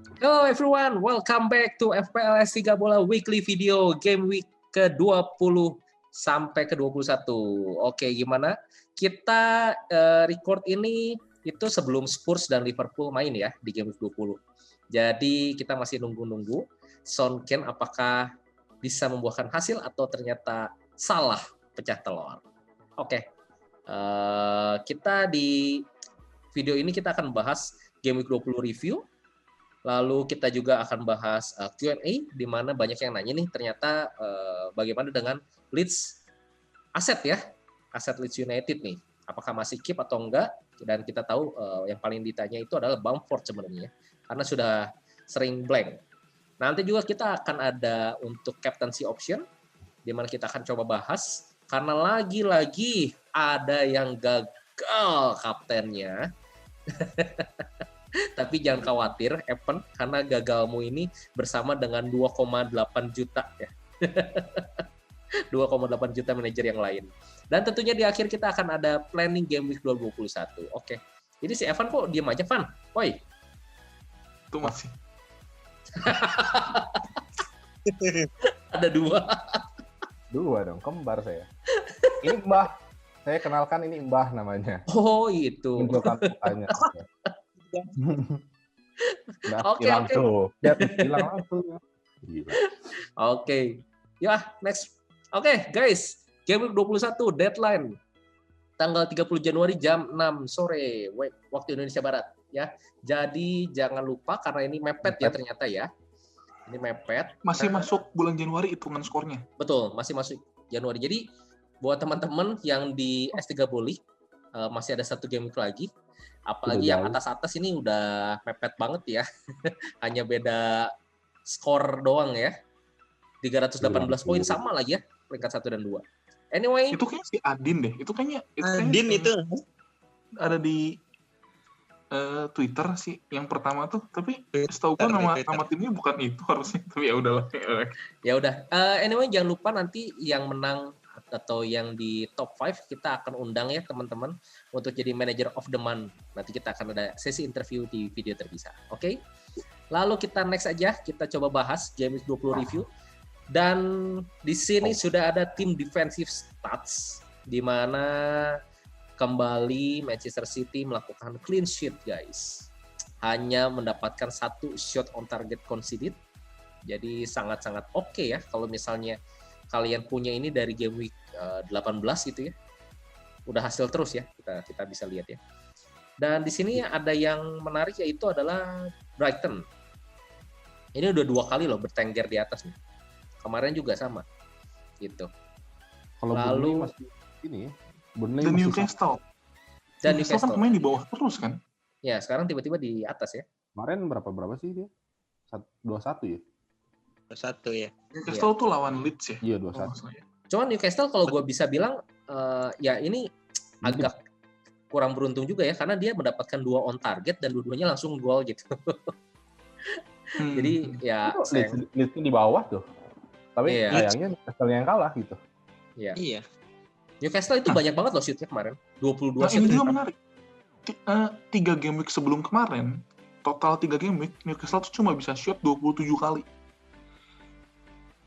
Hello everyone, welcome back to FPLS 3 Bola Weekly Video Game Week ke-20 sampai ke-21. Oke, gimana? Kita record ini itu sebelum Spurs dan Liverpool main ya di Game Week 20. Jadi kita masih nunggu-nunggu Son Kane apakah bisa membuahkan hasil atau ternyata salah pecah telur. Oke, kita di video ini kita akan bahas Game Week 20 review. Lalu kita juga akan bahas Q&A, di mana banyak yang nanya nih ternyata bagaimana dengan Leeds aset ya, aset Leeds United nih, apakah masih keep atau enggak? Dan kita tahu yang paling ditanya itu adalah Bamford sebenarnya, karena sudah sering blank. Nanti juga kita akan ada untuk captaincy option, di mana kita akan coba bahas, karena lagi-lagi ada yang gagal kaptennya. Tapi jangan khawatir, Evan, karena gagalmu ini bersama dengan 2,8 juta ya. 2,8 juta manajer yang lain. Dan tentunya di akhir kita akan ada planning game week 2021. Oke. Jadi si Evan kok diam aja, Van? Woi. Itu masih. Ada dua. Dua dong, kembar saya. Ini Mbah. Saya kenalkan ini Mbah namanya. Oh, itu. Menunjukkan mukanya. Oke. Hilang tuh. Lihat, hilang langsung. Oke. Ya, next. Oke, guys. Game Week 21 deadline tanggal 30 Januari jam 6 sore waktu Indonesia Barat ya. Jadi jangan lupa karena ini mepet ya ternyata ya. Ini mepet. Masih masuk bulan Januari hitungan skornya. Betul, masih masuk Januari. Jadi buat teman-teman yang di S3 Bully masih ada satu game week lagi. Apalagi yang atas-atas ini udah mepet banget ya. Hanya beda skor doang ya. 318 poin sama lagi ya. Peringkat 1 dan 2. Anyway. Itu kayaknya si Adin deh. Itu kayaknya Adin itu. Ada di Twitter sih yang pertama tuh. Tapi setahu gue nama timnya bukan itu harusnya. Tapi ya udahlah. Ya udah. Anyway jangan lupa nanti yang menang atau yang di top 5 kita akan undang ya teman-teman untuk jadi manager of the month. Nanti kita akan ada sesi interview di video terpisah. Oke? Lalu kita next aja, kita coba bahas Game Week 20 review. Dan di sini sudah ada tim defensive stats di mana kembali Manchester City melakukan clean sheet, guys. Hanya mendapatkan 1 shot on target conceded. Jadi sangat-sangat oke ya kalau misalnya kalian punya ini dari game week 18 gitu ya. Udah hasil terus ya, kita bisa lihat ya. Dan di sini ada yang menarik yaitu adalah Brighton. Ini udah 2 kali loh bertengger di atas nih. Kemarin juga sama. Gitu. Kalau lalu masih ini Burnley dan Newcastle. Dan Newcastle kan main di bawah terus kan? Ya, sekarang tiba-tiba di atas ya. Kemarin berapa sih dia? 2-1 ya? 2-1 ya. Newcastle tuh lawan Leeds ya? Iya, 2-1. Cuman Newcastle kalau gue bisa bilang ya ini agak kurang beruntung juga ya karena dia mendapatkan 2 on target dan dua-duanya langsung gol gitu. Jadi ya Leeds di bawah tuh. Tapi sayangnya Newcastle yang kalah gitu. Iya. Newcastle itu banyak banget loh shoot-nya kemarin. 22 shoot. Ini juga menarik. 3 game week sebelum kemarin, total 3 game week Newcastle tuh cuma bisa shoot 27 kali.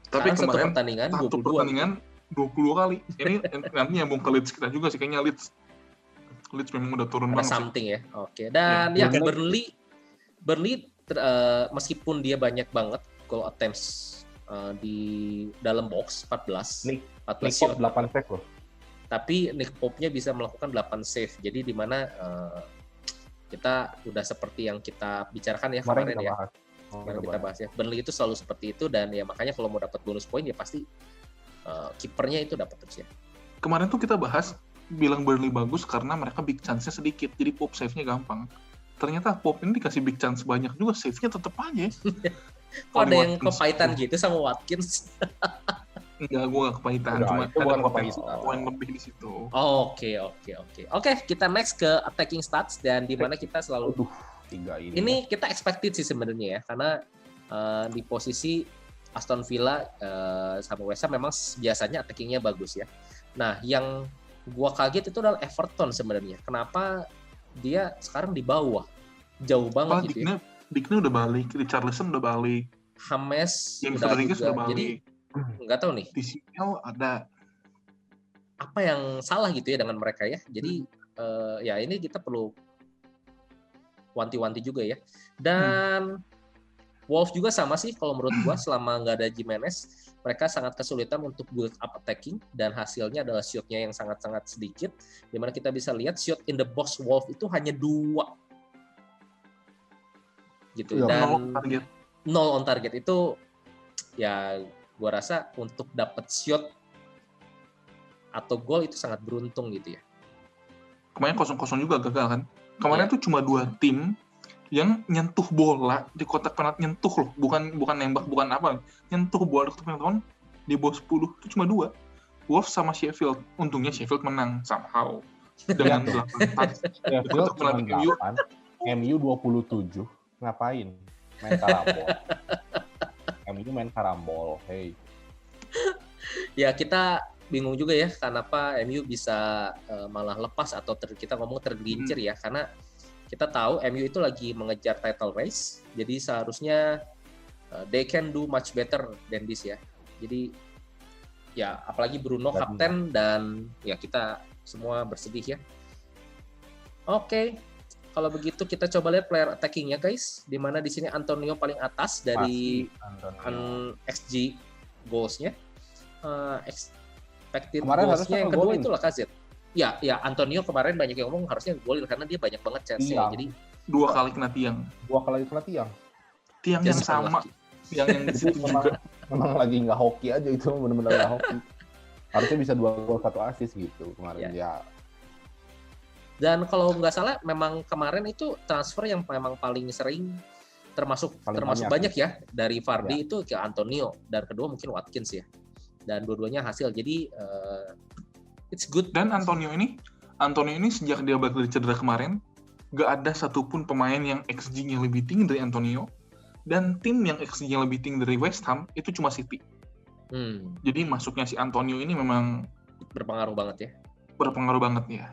Tapi kemarin satu pertandingan 20 kali. Ini nanti nyambung ke Leeds kita juga sih. Kayaknya Leeds memang udah turun banget. Something ya. Oke. Dan ya Burnley meskipun dia banyak banget goal attempts di dalam box 14 Nick shot 8 save loh. Tapi Nick Pope-nya bisa melakukan 8 save. Jadi di mana kita udah seperti yang kita bicarakan ya kemarin ya. Kemarin kita bahas ya. Burnley itu selalu seperti itu dan ya makanya kalau mau dapat bonus poin ya pasti kipernya itu dapat terus ya. Kemarin tuh kita bahas bilang Burnley bagus karena mereka big chance-nya sedikit. Jadi Pope save-nya gampang. Ternyata Pope ini dikasih big chance banyak juga, save-nya tetap aja. Kok ada yang kepahitan gitu sama Watkins? Enggak, gue gak kepahitan. Cuma itu bukan kepahitan. Poin lebih di situ. Oke, kita next ke attacking stats dan di mana kita selalu 3 ini kita expected sih sebenarnya ya karena di posisi Aston Villa sama West Ham memang biasanya attackingnya bagus ya. Nah, yang gua kaget itu adalah Everton sebenarnya. Kenapa dia sekarang di bawah? Jauh banget gitu ya. Digne udah balik, Richarlison udah balik, James James udah Rodriguez juga. udah balik. Jadi nggak tahu nih Di CL ada. apa yang salah gitu ya dengan mereka ya. Jadi ya ini kita perlu wanti-wanti juga ya. Dan Wolves juga sama sih kalau menurut gua, selama nggak ada Jimenez, mereka sangat kesulitan untuk build up attacking, dan hasilnya adalah shoot-nya yang sangat-sangat sedikit, dimana kita bisa lihat shoot in the box Wolves itu hanya 2 gitu. Iya, Dan Target. 0 on target itu ya gua rasa untuk dapat shot atau gol itu sangat beruntung gitu ya. Kemarin 0-0 juga gagal kan. Kemarin Iya. tuh cuma 2 tim yang nyentuh bola di kotak penalti, nyentuh loh, bukan nembak, bukan apa, nyentuh bola di kotak penalti di bawah 10 itu cuma 2, Wolves sama Sheffield. Untungnya Sheffield menang somehow dengan 8-4. Sheffield cuma penalti MU. 8, MU 27. Ngapain? Main karambol. MU main karambol. Hey. Ya kita bingung juga ya kenapa MU bisa malah lepas atau kita ngomong tergelincir ya, karena kita tahu MU itu lagi mengejar title race, jadi seharusnya they can do much better than this ya. Jadi ya apalagi Bruno kapten, dan ya kita semua bersedih ya. Oke. Kalau begitu kita coba lihat player attacking-nya guys, di mana di sini Antonio paling atas dari XG goals-nya. Expected goals-nya yang kedua itu Lacazette. Ya Antonio kemarin banyak yang ngomong harusnya golin karena dia banyak banget chance-nya. Jadi 2 kali kena tiang. 2 kali kena tiang. Tiang yang sama. Tiang yang di situ juga. Memang lagi nggak hoki aja itu, benar-benar nggak hoki. Harusnya bisa 2 gol 1 assist gitu kemarin ya. Dan kalau nggak salah memang kemarin itu transfer yang memang paling sering termasuk banyak ya, dari Vardy itu ke Antonio, dan kedua mungkin Watkins ya. Dan dua-duanya hasil. Jadi it's good. Dan Antonio ini sejak dia balik dari cedera kemarin, gak ada satupun pemain yang XG-nya lebih tinggi dari Antonio, dan tim yang XG-nya lebih tinggi dari West Ham itu cuma City. Jadi masuknya si Antonio ini memang berpengaruh banget ya. Berpengaruh banget ya.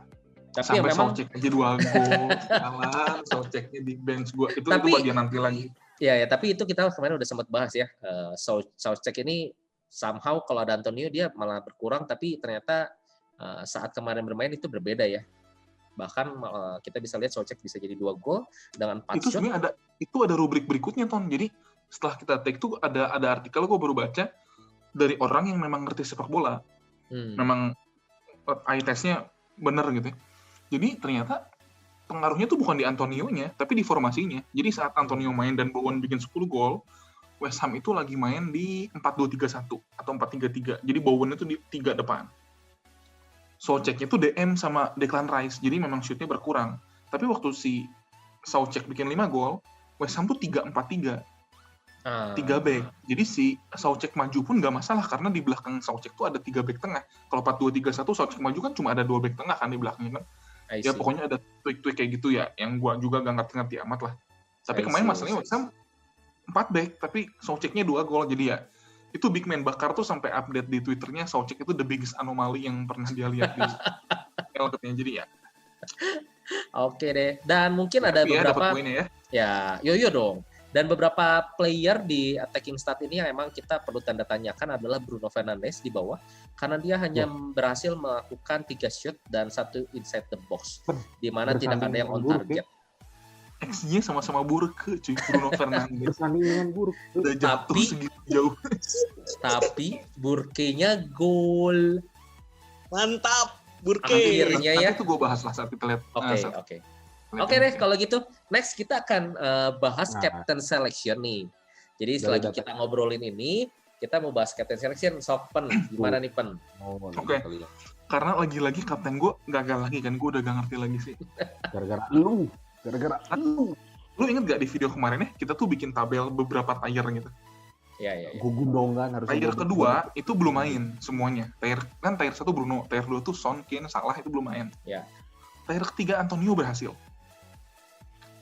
Tapi sampai ya memang Soucek aja 2 gol, kalah Souceknya di bench gue. Itu bagian nanti lagi. Ya, tapi itu kita kemarin udah sempat bahas ya. Soucek ini somehow kalau ada Antonio dia malah berkurang, tapi ternyata saat kemarin bermain itu berbeda ya. Bahkan kita bisa lihat Soucek bisa jadi 2 gol dengan 4 itu shot. Sebenarnya ada rubrik berikutnya Ton. Jadi setelah kita take tuh ada artikel gue baru baca dari orang yang memang ngerti sepak bola. Memang eye test-nya bener gitu. Jadi ternyata pengaruhnya tuh bukan di Antonio-nya, tapi di formasinya. Jadi saat Antonio main dan Bowen bikin 10 gol, West Ham itu lagi main di 4-2-3-1 atau 4-3-3. Jadi Bowen itu di 3 depan. Soucek itu DM sama Declan Rice, jadi memang shoot-nya berkurang. Tapi waktu si Soucek bikin 5 gol, West Ham tuh 3-4-3. 3 back. Jadi si Soucek maju pun nggak masalah, karena di belakang Soucek tuh ada 3 back tengah. Kalau 4-2-3-1, Soucek maju kan cuma ada 2 back tengah kan di belakangnya kan. Ya pokoknya ada tweak-tweak kayak gitu ya, yang gua juga gak ngerti-ngerti amat lah. Tapi kemarin masalahnya West Ham 4 back, tapi Souceknya 2 gol, jadi ya itu Big Man Bakar tuh sampai update di Twitternya Soucek itu the biggest anomaly yang pernah dia lihat di LKT, jadi ya. Oke deh, dan mungkin ada beberapa ya, yo dong. Dan beberapa player di attacking stat ini yang emang kita perlu tanda tanyakan adalah Bruno Fernandes di bawah, karena dia hanya berhasil melakukan 3 shot dan 1 inside the box, di mana tidak ada yang on target. XG-nya sama-sama buruk cuy, Bruno Fernandes. Bersanding dengan buruk. Udah jatuh segitu jauh. Tapi Burke-nya gol. Mantap, Burke. Akhirnya ya. Nanti itu gue bahas lah saat kita lihat. Oke deh, kalau gitu next kita akan bahas captain selection nih. Jadi selagi kita ngobrolin ini, kita mau bahas captain selection. Sok Pen, gimana nih Pen? Oke. Karena lagi-lagi kapten gue gagal lagi kan, gue udah gak ngerti lagi sih. Gara-gara lu. Lu inget gak di video kemarin ya, kita tuh bikin tabel beberapa tier gitu. Iya. Gue gundongan harus. Tier kedua itu belum main semuanya. Tier 1 Bruno, tier 2 tuh Son, Kane, Salah itu belum main. Iya. Tier ketiga Antonio berhasil.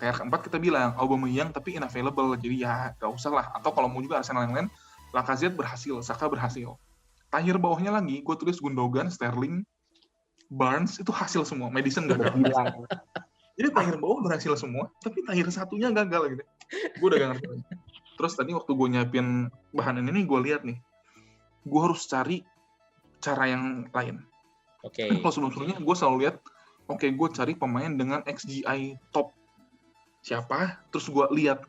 Tier keempat kita bilang Aubameyang tapi unavailable, jadi ya gak usah lah. Atau kalau mau juga Arsenal yang lain, Lacazette berhasil, Saka berhasil. Tier bawahnya lagi gue tulis Gundogan, Sterling, Barnes itu hasil semua, Madison gagal. Jadi tier bawah berhasil semua, tapi tier satunya gagal gitu. Gue udah gak ngerti. Terus tadi waktu gue nyiapin bahan ini gue lihat nih, gue harus cari cara yang lain. Oke. Kalau sebelumnya gue selalu lihat, gue cari pemain dengan XGI top siapa, terus gue lihat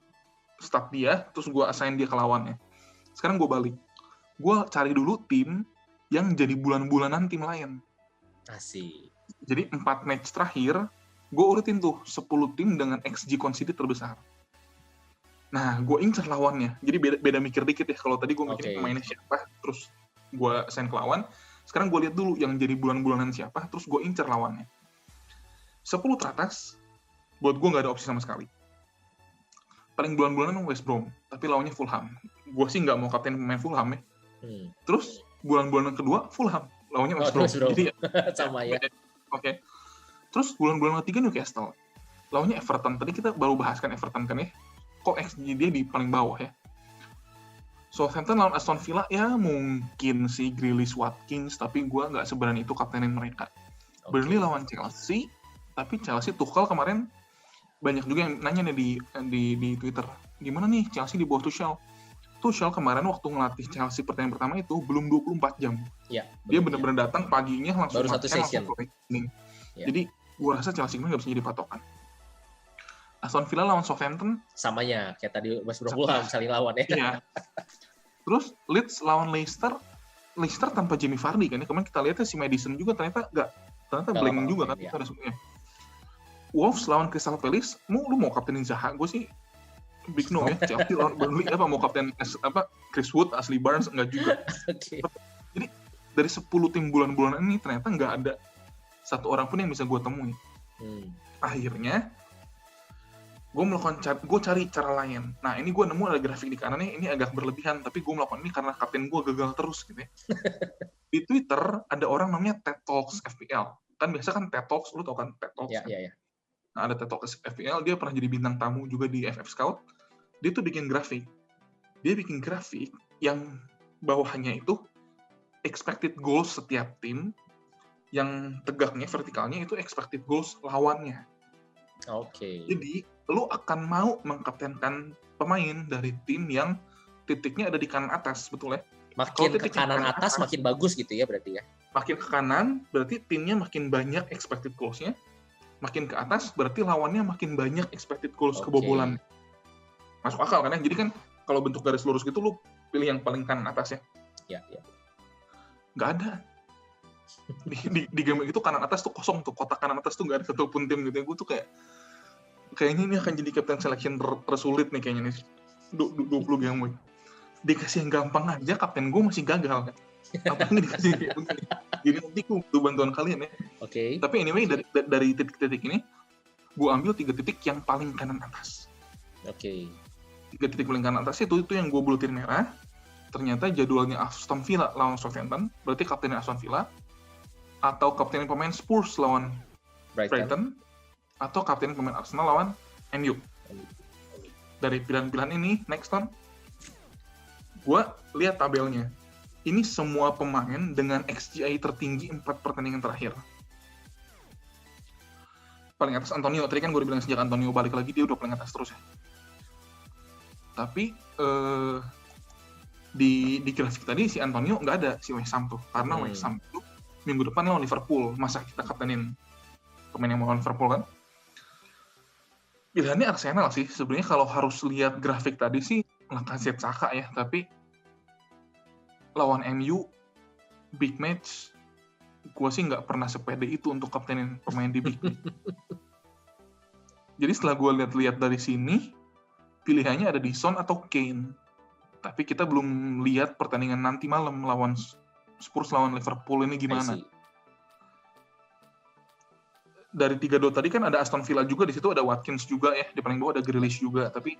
stat dia, terus gue assign dia ke lawannya. Sekarang gue balik, gue cari dulu tim yang jadi bulan-bulanan tim lain. Asik. Jadi 4 match terakhir, gue urutin tuh 10 tim dengan XG conceded terbesar. Nah, gue incer lawannya. Jadi beda mikir dikit ya. Kalau tadi gue mikirin pemainnya siapa, terus gue assign ke lawan. Sekarang gue lihat dulu yang jadi bulan-bulanan siapa, terus gue incer lawannya. 10 teratas, buat gue nggak ada opsi sama sekali. Paling bulan-bulanan West Brom, tapi lawannya Fulham. Gue sih nggak mau kapten pemain Fulham ya. Terus bulan-bulanan kedua Fulham, lawannya West Brom. Jadi sama ya. Oke. Terus bulan-bulanan ketiga Newcastle, lawannya Everton. Tadi kita baru bahas kan Everton kan ya. Kok XG dia di paling bawah ya. Southampton lawan Aston Villa, ya mungkin sih Grealish, Watkins, tapi gue nggak seberani itu kaptenin mereka. Burnley lawan Chelsea, tapi Chelsea Tuchel kemarin banyak juga yang nanya nih di Twitter, gimana nih Chelsea di bawah Tuchel? Tuchel kemarin waktu ngelatih Chelsea pertandingan pertama itu belum 24 jam. Ya, dia benar-benar datang paginya langsung baru 1 session. Ya. Jadi gue rasa Chelsea ini nggak bisa jadi patokan. Aston Villa lawan Southampton samanya kayak tadi West Brom saling lawan ya. Iya. Terus Leeds lawan Leicester tanpa Jamie Vardy kan ya. Kemarin kita lihat si Maddison juga ternyata blank juga kan ya. Wolves lawan Crystal Palace, lu mau kaptenin Zaha? Gue sih big no ya. Chelsea lawan Burnley mau kapten Chris Wood, Ashley Barnes enggak juga. Okay. Jadi dari 10 tim bulan-bulanan ini ternyata nggak ada satu orang pun yang bisa gue temui. Akhirnya gue cari cara lain. Nah, ini gue nemu ada grafik di kanannya, ini agak berlebihan, tapi gue melakukan ini karena kapten gue gagal terus gitu ya. Di Twitter ada orang namanya TED Talks FPL. Kan biasa kan TED Talks, lu tau kan TED Talks? Iya, kan? iya. Nah, ada TED Talks FPL, dia pernah jadi bintang tamu juga di FF Scout. Dia tuh bikin grafik. Dia bikin grafik yang bawahnya itu expected goals setiap tim, yang tegaknya, vertikalnya itu expected goals lawannya. Oke. Jadi, lu akan mau mengkaptenkan pemain dari tim yang titiknya ada di kanan atas, betul ya? Makin ke kanan atas, makin bagus gitu ya berarti ya? Makin ke kanan, berarti timnya makin banyak expected goals-nya. Makin ke atas, berarti lawannya makin banyak expected goals kebobolan. Masuk akal kan ya? Jadi kan, kalau bentuk garis lurus gitu, lu pilih yang paling kanan atas ya? Iya. Nggak ada. Di game itu kanan atas tuh kosong tuh, kotak kanan atas tuh nggak ada satupun tim gitu ya. Gue tuh kayaknya ini akan jadi captain selection tersulit nih kayaknya nih 20 game week. Dikasih yang gampang aja kapten gue masih gagal kan. Apalagi dikasih kayak begini. Jadi nanti gue butuh bantuan kalian ya. Oke. Tapi anyway dari titik-titik ini gue ambil 3 titik yang paling kanan atas. Oke. 3 titik paling kanan atas itu yang gue bulutin merah. Ternyata jadwalnya Aston Villa lawan Southampton, berarti kaptennya Aston Villa, atau kapten pemain Spurs lawan Brighton, atau kapten pemain Arsenal lawan MU. Dari pilihan-pilihan ini, next on, gue lihat tabelnya. Ini semua pemain dengan XGI tertinggi 4 pertandingan terakhir. Paling atas Antonio, tadi kan gue bilang sejak Antonio balik lagi, dia udah paling atas terus ya. Tapi, di grafik tadi si Antonio nggak ada si West Ham tuh. Karena West Ham itu minggu depan lawan Liverpool. Masa kita kaptenin pemain yang mau lawan Liverpool kan? Pilihannya Arsenal sih. Sebenarnya kalau harus lihat grafik tadi sih Lacazette Saka ya. Tapi lawan MU, big match, gue sih nggak pernah sepede itu untuk kaptenin pemain di big match. Jadi setelah gue lihat-lihat dari sini, pilihannya ada di Son atau Kane. Tapi kita belum lihat pertandingan nanti malam lawan Spurs lawan Liverpool ini gimana. Dari 3 tadi kan ada Aston Villa juga, di situ ada Watkins juga ya, di paling bawah ada Grealish juga, tapi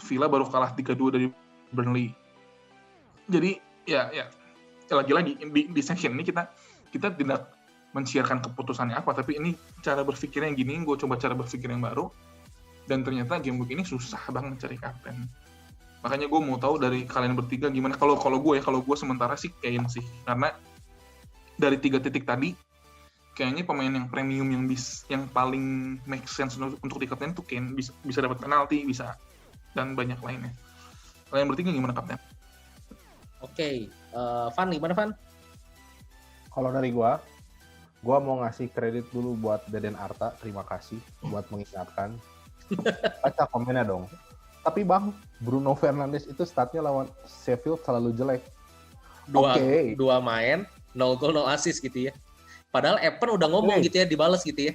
Villa baru kalah 3-2 dari Burnley. Jadi ya lagi-lagi di section ini kita tidak men-share-kan keputusannya apa, tapi ini cara berpikirnya yang gini, gue coba cara berpikir yang baru, dan ternyata game week ini susah banget cari kapten. Makanya gue mau tahu dari kalian bertiga gimana. Kalau gue sementara sih Kane sih, karena dari 3 titik tadi kayaknya pemain yang premium yang paling make sense untuk dikapten tuh Kane, bisa dapat penalti, bisa dan banyak lainnya. Kalian bertiga gimana kapten? Oke, Van gimana Van? Kalau dari gua mau ngasih kredit dulu buat Deden Arta, terima kasih buat mengingatkan. Baca komennya dong. Tapi Bang, Bruno Fernandes itu statnya lawan Sheffield selalu jelek. Dua main, 0 gol 0 assist gitu ya. Padahal Evan udah ngomong gitu ya, dibales gitu ya.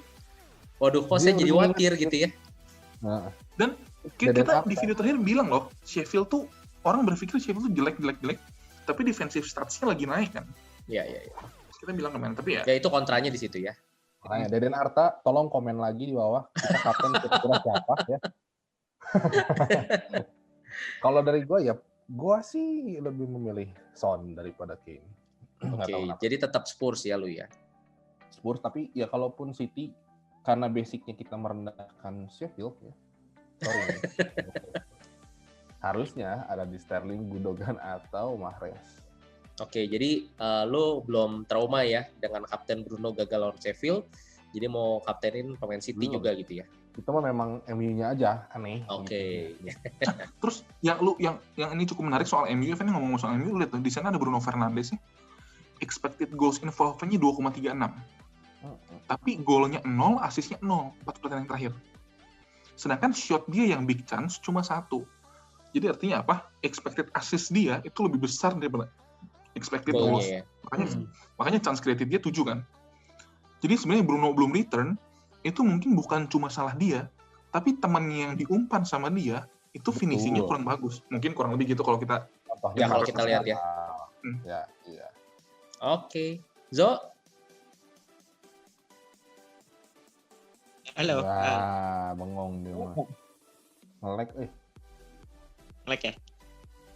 Waduh, kok saya jadi khawatir gitu ya. Nah. Dan kita di video terakhir bilang loh, Sheffield tuh orang berpikir Sheffield tuh jelek, tapi defensive statsnya lagi naik kan. Iya. Kita bilang kemarin, tapi ya. Ya itu kontranya di situ ya. Makanya Deden Arta, tolong komen lagi di bawah. Kita kapten kira-kira siapa ya. Kalau dari gue sih lebih memilih Son daripada Kane. Oke, jadi tetap Spurs ya lu ya. Spurs, tapi ya kalaupun City karena basicnya kita merendahkan Sheffield ya. Sorry. Harusnya ada di Sterling, Gundogan atau Mahrez. Oke, jadi lo belum trauma ya dengan Kapten Bruno gagal lawan Sheffield, jadi mau kaptenin pemain City juga gitu ya? Itu mah memang MU-nya aja aneh. Oke. Terus yang ini cukup menarik soal MU, Evan ngomong soal MU, lihat di sana ada Bruno Fernandes sih. Expected goals involved-nya 2,36. Tapi golnya 0, asisnya 0, 4 pertandingan terakhir. Sedangkan shot dia yang big chance cuma 1. Jadi artinya apa? Expected assist dia itu lebih besar daripada expected goals. Ya. Makanya chance created dia 7 kan. Jadi sebenarnya Bruno belum return, itu mungkin bukan cuma salah dia, tapi temannya yang diumpan sama dia, itu finishingnya kurang bagus. Mungkin kurang lebih gitu kalau kita... Ya kalau kita lihat ya. Iya. Oke. Zo? Halo. Wah, bengong dia mah. Nge-lag, Nge-lag ya?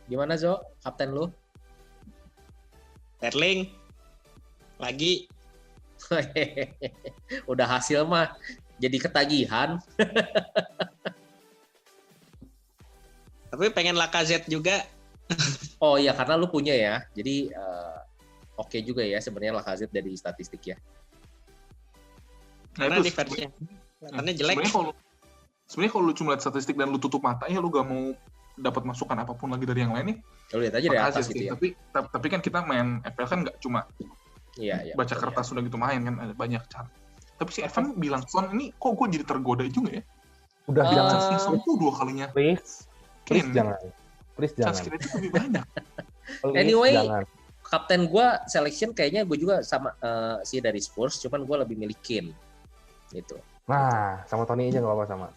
Gimana Zo, kapten lu? Sterling lagi. Udah hasil mah jadi ketagihan. Tapi pengen Lacazette juga. Oh iya, karena lu punya ya. Jadi oke juga ya sebenarnya Lacazette dari statistik ya. Karena di versinya kelihatannya jelek. Sebenarnya kalau lu cuma lihat statistik dan lu tutup mata ya lu gak mau dapat masukan apapun lagi dari yang lain nih. Lu lihat aja dari atas gitu ya. Tapi kan kita main FPL kan nggak cuma baca kertas sudah gitu main kan, ada banyak cara. Tapi si Evan bilang Son ini kok gue jadi tergoda juga ya. Udah bilang Son itu 2 kalinya. Please jangan. Chance kita itu lebih banyak. Anyway, kapten gue selection kayaknya gue juga sama sih dari Spurs, cuman gue lebih milih Kane gitu. Nah, sama Tony aja nggak apa-apa sama.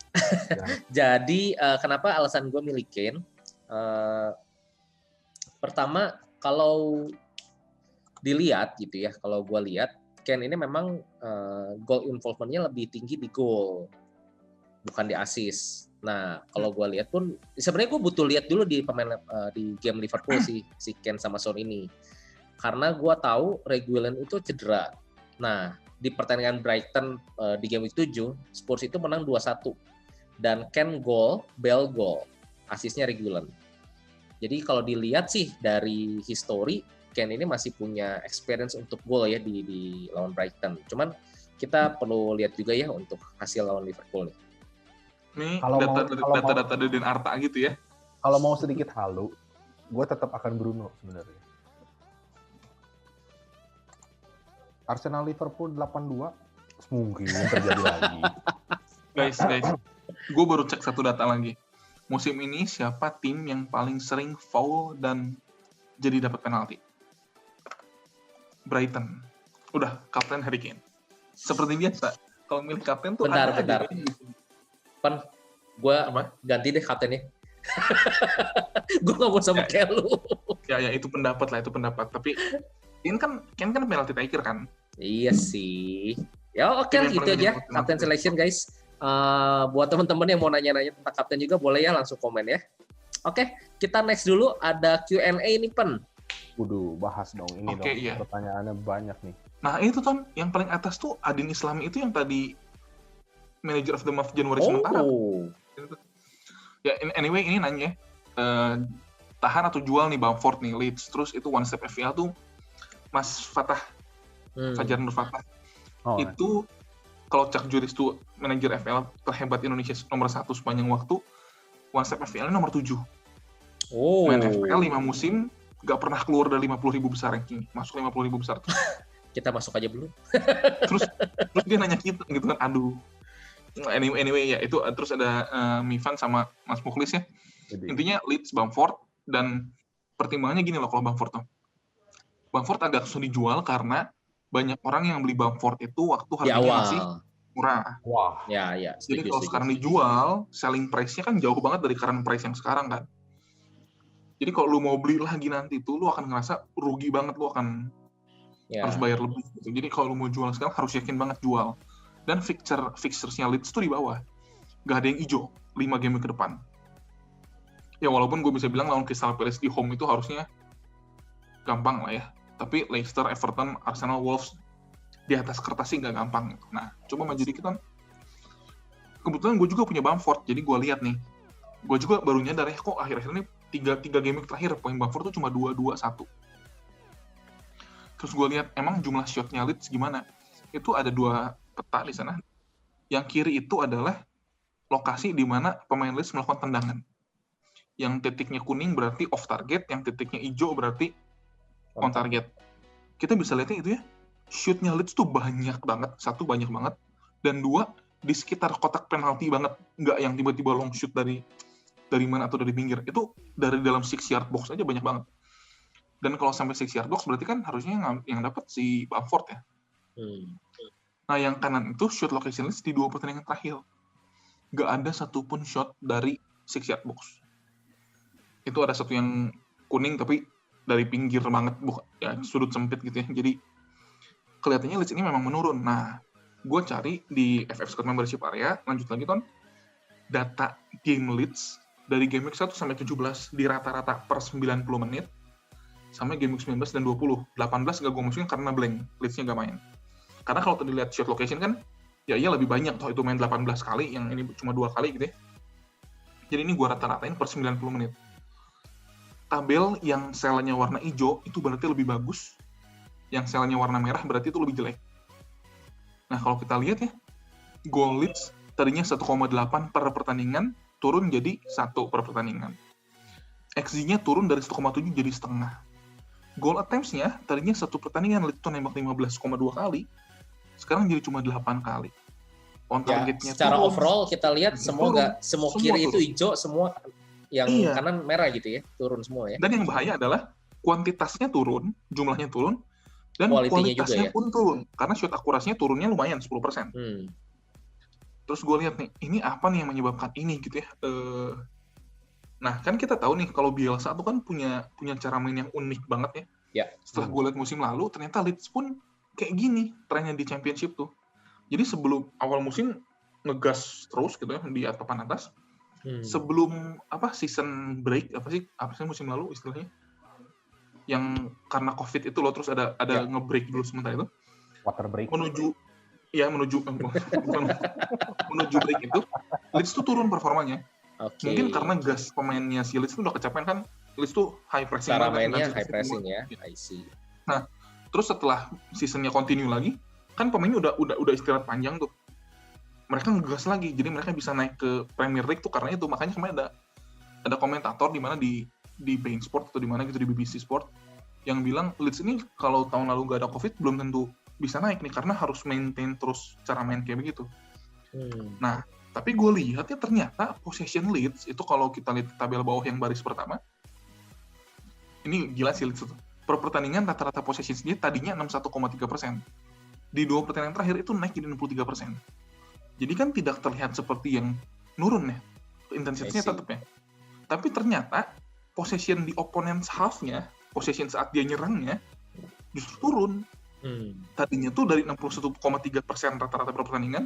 Jadi kenapa alasan gue milih Kane? Pertama, kalau dilihat gitu ya, kalau gue lihat Kane ini memang goal involvement-nya lebih tinggi di goal, bukan di assist. Nah, kalau gue lihat pun sebenarnya gue butuh lihat dulu di pemain di game Liverpool si Kane sama Son ini, karena gue tahu Reguilon itu cedera. Nah, di pertandingan Brighton di game week 7, Spurs itu menang 2-1 dan Kane gol, Bell gol, asisnya Reguilon. Jadi kalau dilihat sih dari history, Kane ini masih punya experience untuk gol ya di lawan Brighton. Cuman kita perlu lihat juga ya untuk hasil lawan Liverpool nih. Ini data-data Deden Arta gitu ya. Kalau mau sedikit halu, gue tetap akan Bruno sebenarnya. Arsenal Liverpool 8-2 mungkin terjadi lagi. Guys, gue baru cek satu data lagi. Musim ini siapa tim yang paling sering foul dan jadi dapat penalti? Brighton. Udah, kapten Harry Kane. Seperti biasa, kalau milih kapten tuh bentar. Pan, gue ganti deh kaptennya. Gue nggak mau sama kayak lu. Ya itu pendapat. Tapi Kane kan penalti taker kan? Iya sih. Ya oke lah gitu aja. Kapten selection guys. Buat teman-teman yang mau nanya-nanya tentang kapten juga boleh ya langsung komen ya. Oke, kita next dulu ada Q&A nih Pen. Waduh, bahas dong ini dong. Iya. Pertanyaannya banyak nih. Nah itu Ton, yang paling atas tuh Adin Islami itu yang tadi Manager of the Month Januari sementara. Ya anyway ini nanya tahan atau jual nih Bamford nih Leeds, terus itu one step FPL tuh Mas Fatah Fajar Nur Fatah Itu kalau Chuck Juris itu manajer FPL terhebat Indonesia nomor 1 sepanjang waktu, One Step FPL nomor 7. Main FPL 5 musim, gak pernah keluar dari 50.000 besar ranking. Masuk 50.000 besar tuh. Kita masuk aja belum. terus dia nanya kita gitu kan, aduh. Anyway ya itu terus ada Mifan sama Mas Mukhlis ya. Intinya Leeds, Bamford, dan pertimbangannya gini loh kalau Bamford tuh. Bamford agak susah dijual karena banyak orang yang beli Bamford itu waktu harganya masih murah. Wah. Ya. Jadi kalau sekarang dijual, selling price-nya kan jauh banget dari current price yang sekarang kan. Jadi kalau lu mau beli lagi nanti tuh, lu akan ngerasa rugi banget, lu akan harus bayar lebih. Gitu. Jadi kalau lu mau jual sekarang harus yakin banget jual. Dan fixtures-nya Leeds tuh di bawah. Gak ada yang hijau 5 game ke depan. Ya walaupun gue bisa bilang lawan Crystal Palace di home itu harusnya gampang lah ya. Tapi Leicester, Everton, Arsenal, Wolves di atas kertas sih nggak gampang. Nah, coba maju dikit kan. Kebetulan gue juga punya Bamford, jadi gue lihat nih. Gue juga baru nyadar ya, kok akhir-akhir ini 3 game terakhir poin Bamford tuh cuma 2-2-1. Terus gue lihat emang jumlah shot-nya Leeds gimana. Itu ada 2 peta di sana. Yang kiri itu adalah lokasi di mana pemain Leeds melakukan tendangan. Yang titiknya kuning berarti off target, yang titiknya hijau berarti on target. Kita bisa lihatnya itu ya, shoot-nya Leeds tuh banyak banget. 1, banyak banget. Dan 2, di sekitar kotak penalti banget. Nggak yang tiba-tiba long shoot dari mana atau dari pinggir. Itu dari dalam 6 yard box aja banyak banget. Dan kalau sampai 6 yard box berarti kan harusnya yang dapat si Bamford ya. Nah yang kanan itu shoot location Leeds di 2 pertandingan terakhir. Nggak ada satupun shot dari 6 yard box. Itu ada satu yang kuning tapi dari pinggir banget, ya sudut sempit gitu ya. Jadi kelihatannya Leeds ini memang menurun. Nah, gue cari di FF Squad Membership Area, lanjut lagi Ton, data game Leeds dari game week 1 sampai 17 di rata-rata per 90 menit, sampai game week 19 dan 20. 18 gak gue masukin karena blank, Leeds-nya gak main. Karena kalau tadi lihat shot location kan, ya iya lebih banyak, toh itu main 18 kali, yang ini cuma 2 kali gitu ya. Jadi ini gue rata-ratain per 90 menit. Tabel yang selnya warna hijau itu berarti lebih bagus, yang selnya warna merah berarti itu lebih jelek. Nah kalau kita lihat ya, goal Leeds tadinya 1,8 per pertandingan, turun jadi 1 per pertandingan. XG-nya turun dari 1,7 jadi setengah. Goal attempts-nya tadinya 1 pertandingan Leeds tuh nembak 15,2 kali, sekarang jadi cuma 8 kali. On targetnya secara turun. Overall kita lihat semua kiri itu hijau, semua yang kanan merah gitu ya, turun semua ya. Dan yang bahaya adalah kuantitasnya turun, jumlahnya turun, dan juga, kualitasnya ya? pun turun. Karena shot akurasinya turunnya lumayan, 10%. Terus gue lihat nih, ini apa nih yang menyebabkan ini gitu ya. Nah, kan kita tahu nih, kalau Bielsa tuh kan punya cara main yang unik banget ya. Setelah gue lihat musim lalu, ternyata Leeds pun kayak gini trennya di Championship tuh. Jadi sebelum awal musim ngegas terus gitu ya, di papan atas. Sebelum season break apa sih musim lalu istilahnya yang karena COVID itu loh, terus ada nge-break dulu sementara itu water break menuju break itu Leeds tuh turun performanya. Mungkin karena gas pemainnya si Leeds tuh udah kecapean kan. Leeds tuh high pressing cara mainnya high pressing ya. I see. Nah terus setelah seasonnya continue lagi kan pemainnya udah istirahat panjang tuh, mereka ngegas lagi, jadi mereka bisa naik ke Premier League tuh karena itu. Makanya kemarin ada komentator di mana di Bein Sport atau di mana gitu, di BBC Sport, yang bilang Leeds ini kalau tahun lalu gak ada COVID belum tentu bisa naik nih karena harus maintain terus cara main kayak begitu. Nah, tapi gue lihat ya ternyata possession Leeds itu kalau kita lihat tabel bawah yang baris pertama, ini gila sih Leeds itu. Per pertandingan rata-rata possession sendiri tadinya 61,3%. Di 2 pertandingan terakhir itu naik jadi 63%. Jadi kan tidak terlihat seperti yang nurun ya, intensitasnya tetap ya. Tapi ternyata possession di opponent's half-nya, possession saat dia nyerangnya, justru turun. Tadinya tuh dari 61,3% rata-rata per pertandingan,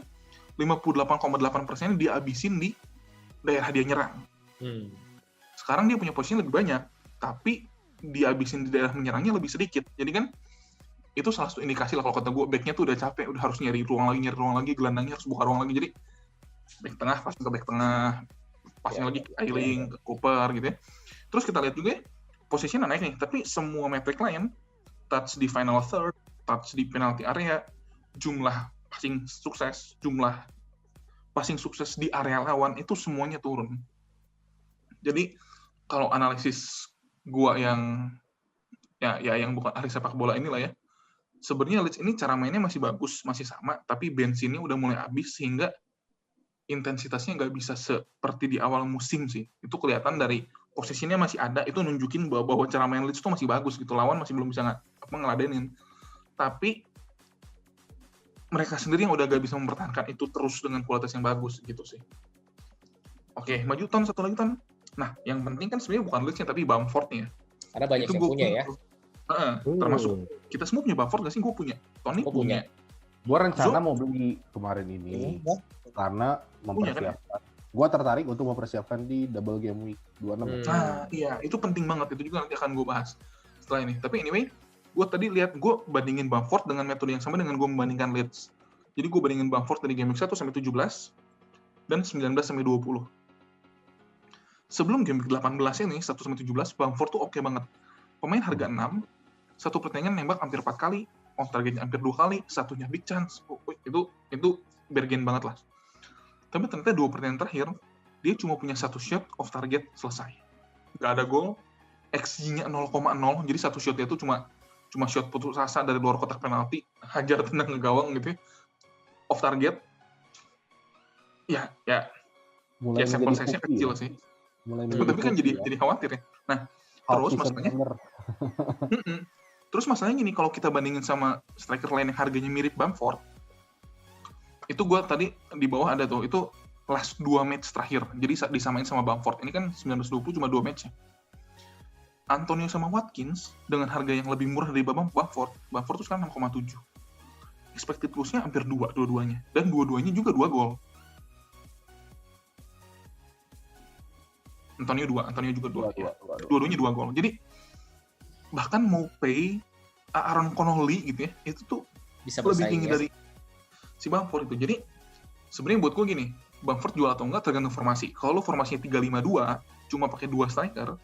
58,8% dia habisin di daerah dia nyerang. Sekarang dia punya posisi lebih banyak, tapi dia habisin di daerah menyerangnya lebih sedikit. Jadi kan itu salah satu indikasi lah kalau kata gue, backnya tuh udah capek, udah harus nyari ruang lagi, gelandangnya harus buka ruang lagi. Jadi back tengah, passing ke back tengah, passing lagi ke Ayling, ke Cooper gitu ya. Terus kita lihat juga posisinya naik nih, tapi semua metrik lain, touch di final third, touch di penalty area, jumlah passing sukses di area lawan itu semuanya turun. Jadi kalau analisis gua yang yang bukan ahli sepak bola inilah ya, sebenarnya Leeds ini cara mainnya masih bagus, masih sama, tapi bensinnya udah mulai habis sehingga intensitasnya nggak bisa seperti di awal musim sih. Itu kelihatan dari posisinya masih ada, itu nunjukin bahwa cara main Leeds itu masih bagus gitu. Lawan masih belum bisa ngeladenin. Tapi mereka sendiri yang udah gak bisa mempertahankan itu terus dengan kualitas yang bagus gitu sih. Oke, maju Ton, satu lagi Ton. Nah, yang penting kan sebenarnya bukan Leeds-nya tapi Bamford-nya. Karena banyak yang punya ya. Termasuk kita semua punya Bamford gak sih? Gue punya. Tony punya. Gue rencana mau beli kemarin ini karena mempersiapkan. Kan? Gue tertarik untuk mempersiapkan di double game week 26. Nah, iya, itu penting banget. Itu juga nanti akan gue bahas setelah ini. Tapi anyway, gue tadi lihat, gue bandingin Bamford dengan metode yang sama dengan gue membandingkan Leeds. Jadi gue bandingin Bamford dari game week 1 sampai 17 dan 19 sampai 20. Sebelum game week 18 ini, 1 sampai 17, Bamford tuh oke banget. Pemain harga 6, satu pertandingan nembak hampir 4 kali, on targetnya hampir 2 kali, satunya big chance. Itu bergen banget lah. Tapi ternyata 2 pertandingan terakhir, dia cuma punya 1 shot off target selesai. Gak ada gol, XG-nya 0,0, jadi 1 shot-nya itu cuma shot putus asa dari luar kotak penalti, hajar tendang ke gawang gitu ya. Off target. Ya sampel size-nya kecil sih. Tapi kan jadi khawatir ya. Nah, terus masalahnya gini, kalau kita bandingin sama striker lain yang harganya mirip Bamford, itu gue tadi di bawah ada tuh, itu last 2 match terakhir, jadi disamain sama Bamford. Ini kan 19-20 cuma 2 match ya. Antonio sama Watkins dengan harga yang lebih murah dari Bamford tuh sekarang 6,7. Expected plus-nya hampir 2 dua-duanya, dan dua-duanya juga 2 gol. Antonio juga 2. Dua-duanya 2 gol. Jadi bahkan mau pay Aaron Connolly gitu ya, itu tuh bisa lebih tinggi dari si Bamford itu. Jadi sebenarnya buat gue gini, Bamford jual atau enggak tergantung formasi. Kalau formasinya 3-5-2, cuma pakai 2 striker,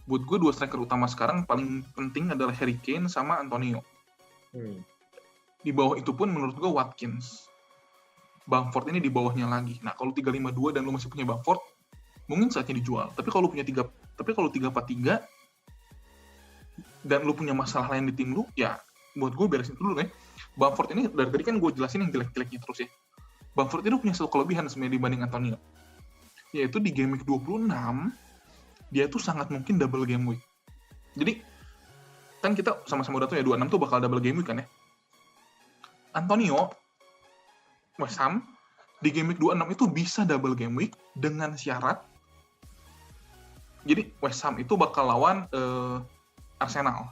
buat gue 2 striker utama sekarang paling penting adalah Harry Kane sama Antonio. Di bawah itu pun menurut gue Watkins. Bamford ini di bawahnya lagi. Nah, kalau 3-5-2 dan lu masih punya Bamford, mungkin saatnya dijual. Tapi kalau 3-4-3 dan lu punya masalah lain di tim lu, ya buat gue beresin dulu ya. Bamford ini dari tadi kan gue jelasin yang jelek-jeleknya terus ya. Bamford itu punya satu kelebihan sebenarnya dibanding Antonio. Yaitu di game week 26, dia tuh sangat mungkin double game week. Jadi, kan kita sama-sama udah tahu ya, 26 tuh bakal double game week kan ya. Antonio, West Ham, di game week 26 itu bisa double game week dengan syarat. Jadi, West Ham itu bakal lawan Arsenal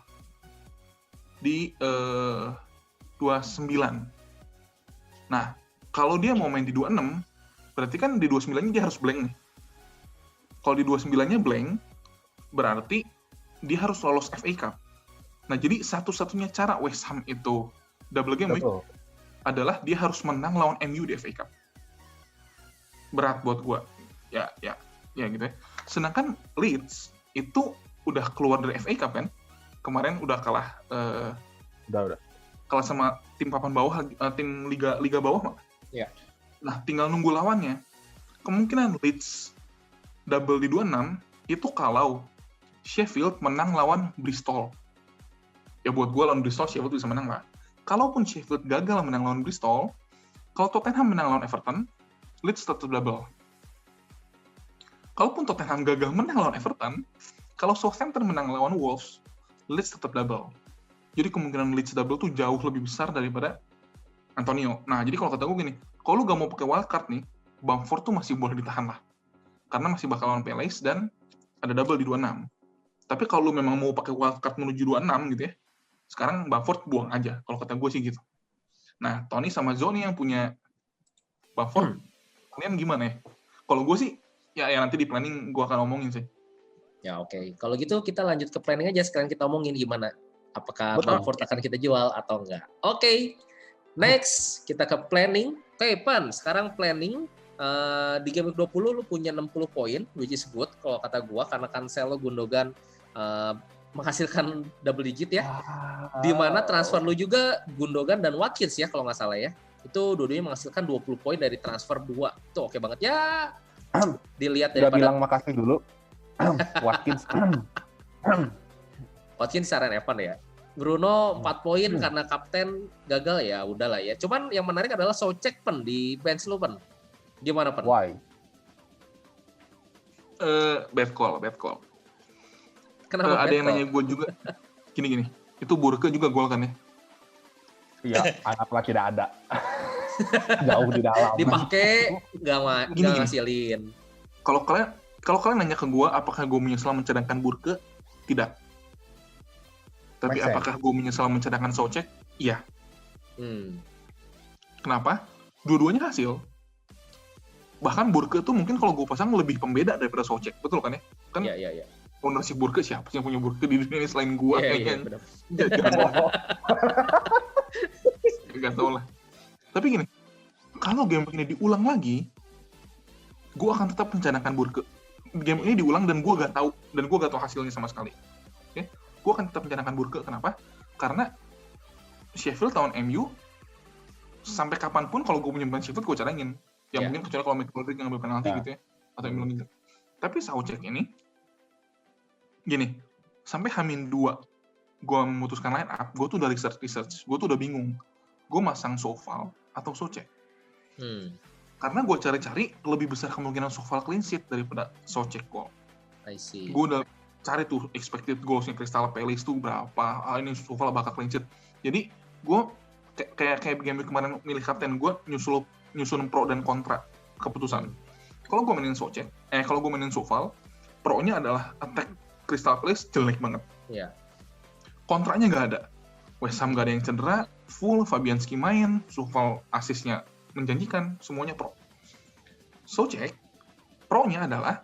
di 29. Nah, kalau dia mau main di 26, berarti kan di 29-nya dia harus blank nih. Kalau di 29-nya blank, berarti dia harus lolos FA Cup. Nah, jadi satu-satunya cara West Ham itu double game week adalah dia harus menang lawan MU di FA Cup. Berat buat gua. Ya gitu ya. Sedangkan Leeds itu udah keluar dari FA Cup kan? Kemarin udah kalah udah kalah sama tim papan bawah, tim liga bawah. Ya. Nah, tinggal nunggu lawannya. Kemungkinan Leeds double di 26 itu kalau Sheffield menang lawan Bristol. Ya buat gue lawan Bristol, Sheffield bisa menang lah. Kalaupun Sheffield gagal menang lawan Bristol, kalau Tottenham menang lawan Everton, Leeds tetap double. Kalaupun Tottenham gagal menang lawan Everton, kalau Southampton menang lawan Wolves, Leeds tetap double. Jadi kemungkinan Leeds double tuh jauh lebih besar daripada Antonio. Nah, jadi kalau kata gue gini, kalau lu gak mau pakai wildcard nih, Bamford tuh masih boleh ditahan lah. Karena masih bakal lawan Palace dan ada double di 26. Tapi kalau lu memang mau pakai wildcard menuju 26 gitu ya, sekarang Bamford buang aja. Kalau kata gue sih gitu. Nah, Tony sama Zoni yang punya Bamford, kalian gimana ya? Kalau gue sih, ya nanti di planning gue akan omongin sih. Ya oke. Kalau gitu kita lanjut ke planning aja. Sekarang kita omongin gimana. Apakah Bamford akan kita jual atau enggak. Oke. Next, kita ke planning. Oke, Pan. Sekarang planning. Di game week 20 lu punya 60 poin, which is good kalau kata gua, karena Cancelo, Gundogan menghasilkan double digit ya. Di mana transfer lu juga Gundogan dan Watkins ya kalau nggak salah ya. Itu dua-duanya menghasilkan 20 poin dari transfer 2. Itu oke banget ya. Dilihat Udah daripada bilang makasih dulu. Watkins. Watkins saran Evan ya. Bruno 4 poin karena kapten gagal ya udahlah ya. Cuman yang menarik adalah Soucek Pen di bench lu Pen. Gimana Pen? Why? Bad call. Kenapa ada yang nanya gue juga gini. Itu Burke juga gol kan ya? Iya, anaklah tidak ada. Jauh di dalam. Dipakai nggak ngasilin. Kalau kalian nanya ke gue, apakah gue menyesal mencadangkan Burke? Tidak. Tapi apakah gue menyesal mencadangkan Soucek? Iya. Kenapa? Dua-duanya hasil. Bahkan Burke tuh mungkin kalau gue pasang lebih pembeda daripada Soucek, betul kan ya? Kan? Iya. Ownership Burke siapa sih yang punya Burke di dunia ini selain gue? Iya, benar. Gak tau lah. Tapi gini, kalau game ini diulang lagi, gue akan tetap mencadangkan Burke. Game ini diulang dan gue gak tahu hasilnya sama sekali. Oke? Gue akan tetap mencadangkan Burke. Kenapa? Karena Sheffield lawan MU sampai kapanpun kalau gue punya Sheffield gue cadangin. Ya mungkin kecuali kalau Mikel ngambil penalti gitu ya, atau yang bilang gitu. Tapi Soucek ini gini, sampai H-2 gue memutuskan line up, gue tuh udah research, gue tuh udah bingung. Gue masang Soval atau Soucek. Karena gue cari-cari, lebih besar kemungkinan Soval clean sheet daripada Soucek goal. I see. Gue udah cari tuh expected goals-nya Crystal Palace tuh berapa, ini Soval bakal clean sheet. Jadi gue kayak game kemarin milih kapten, gue nyusun pro dan kontra keputusan. Kalau gue mainin Soval, pro-nya adalah attack Crystal Palace jelek banget. Iya. Kontranya nggak ada. West Ham nggak ada yang cedera, full Fabianski main, Soval asisnya menjanjikan, semuanya pro. Soucek, pro-nya adalah,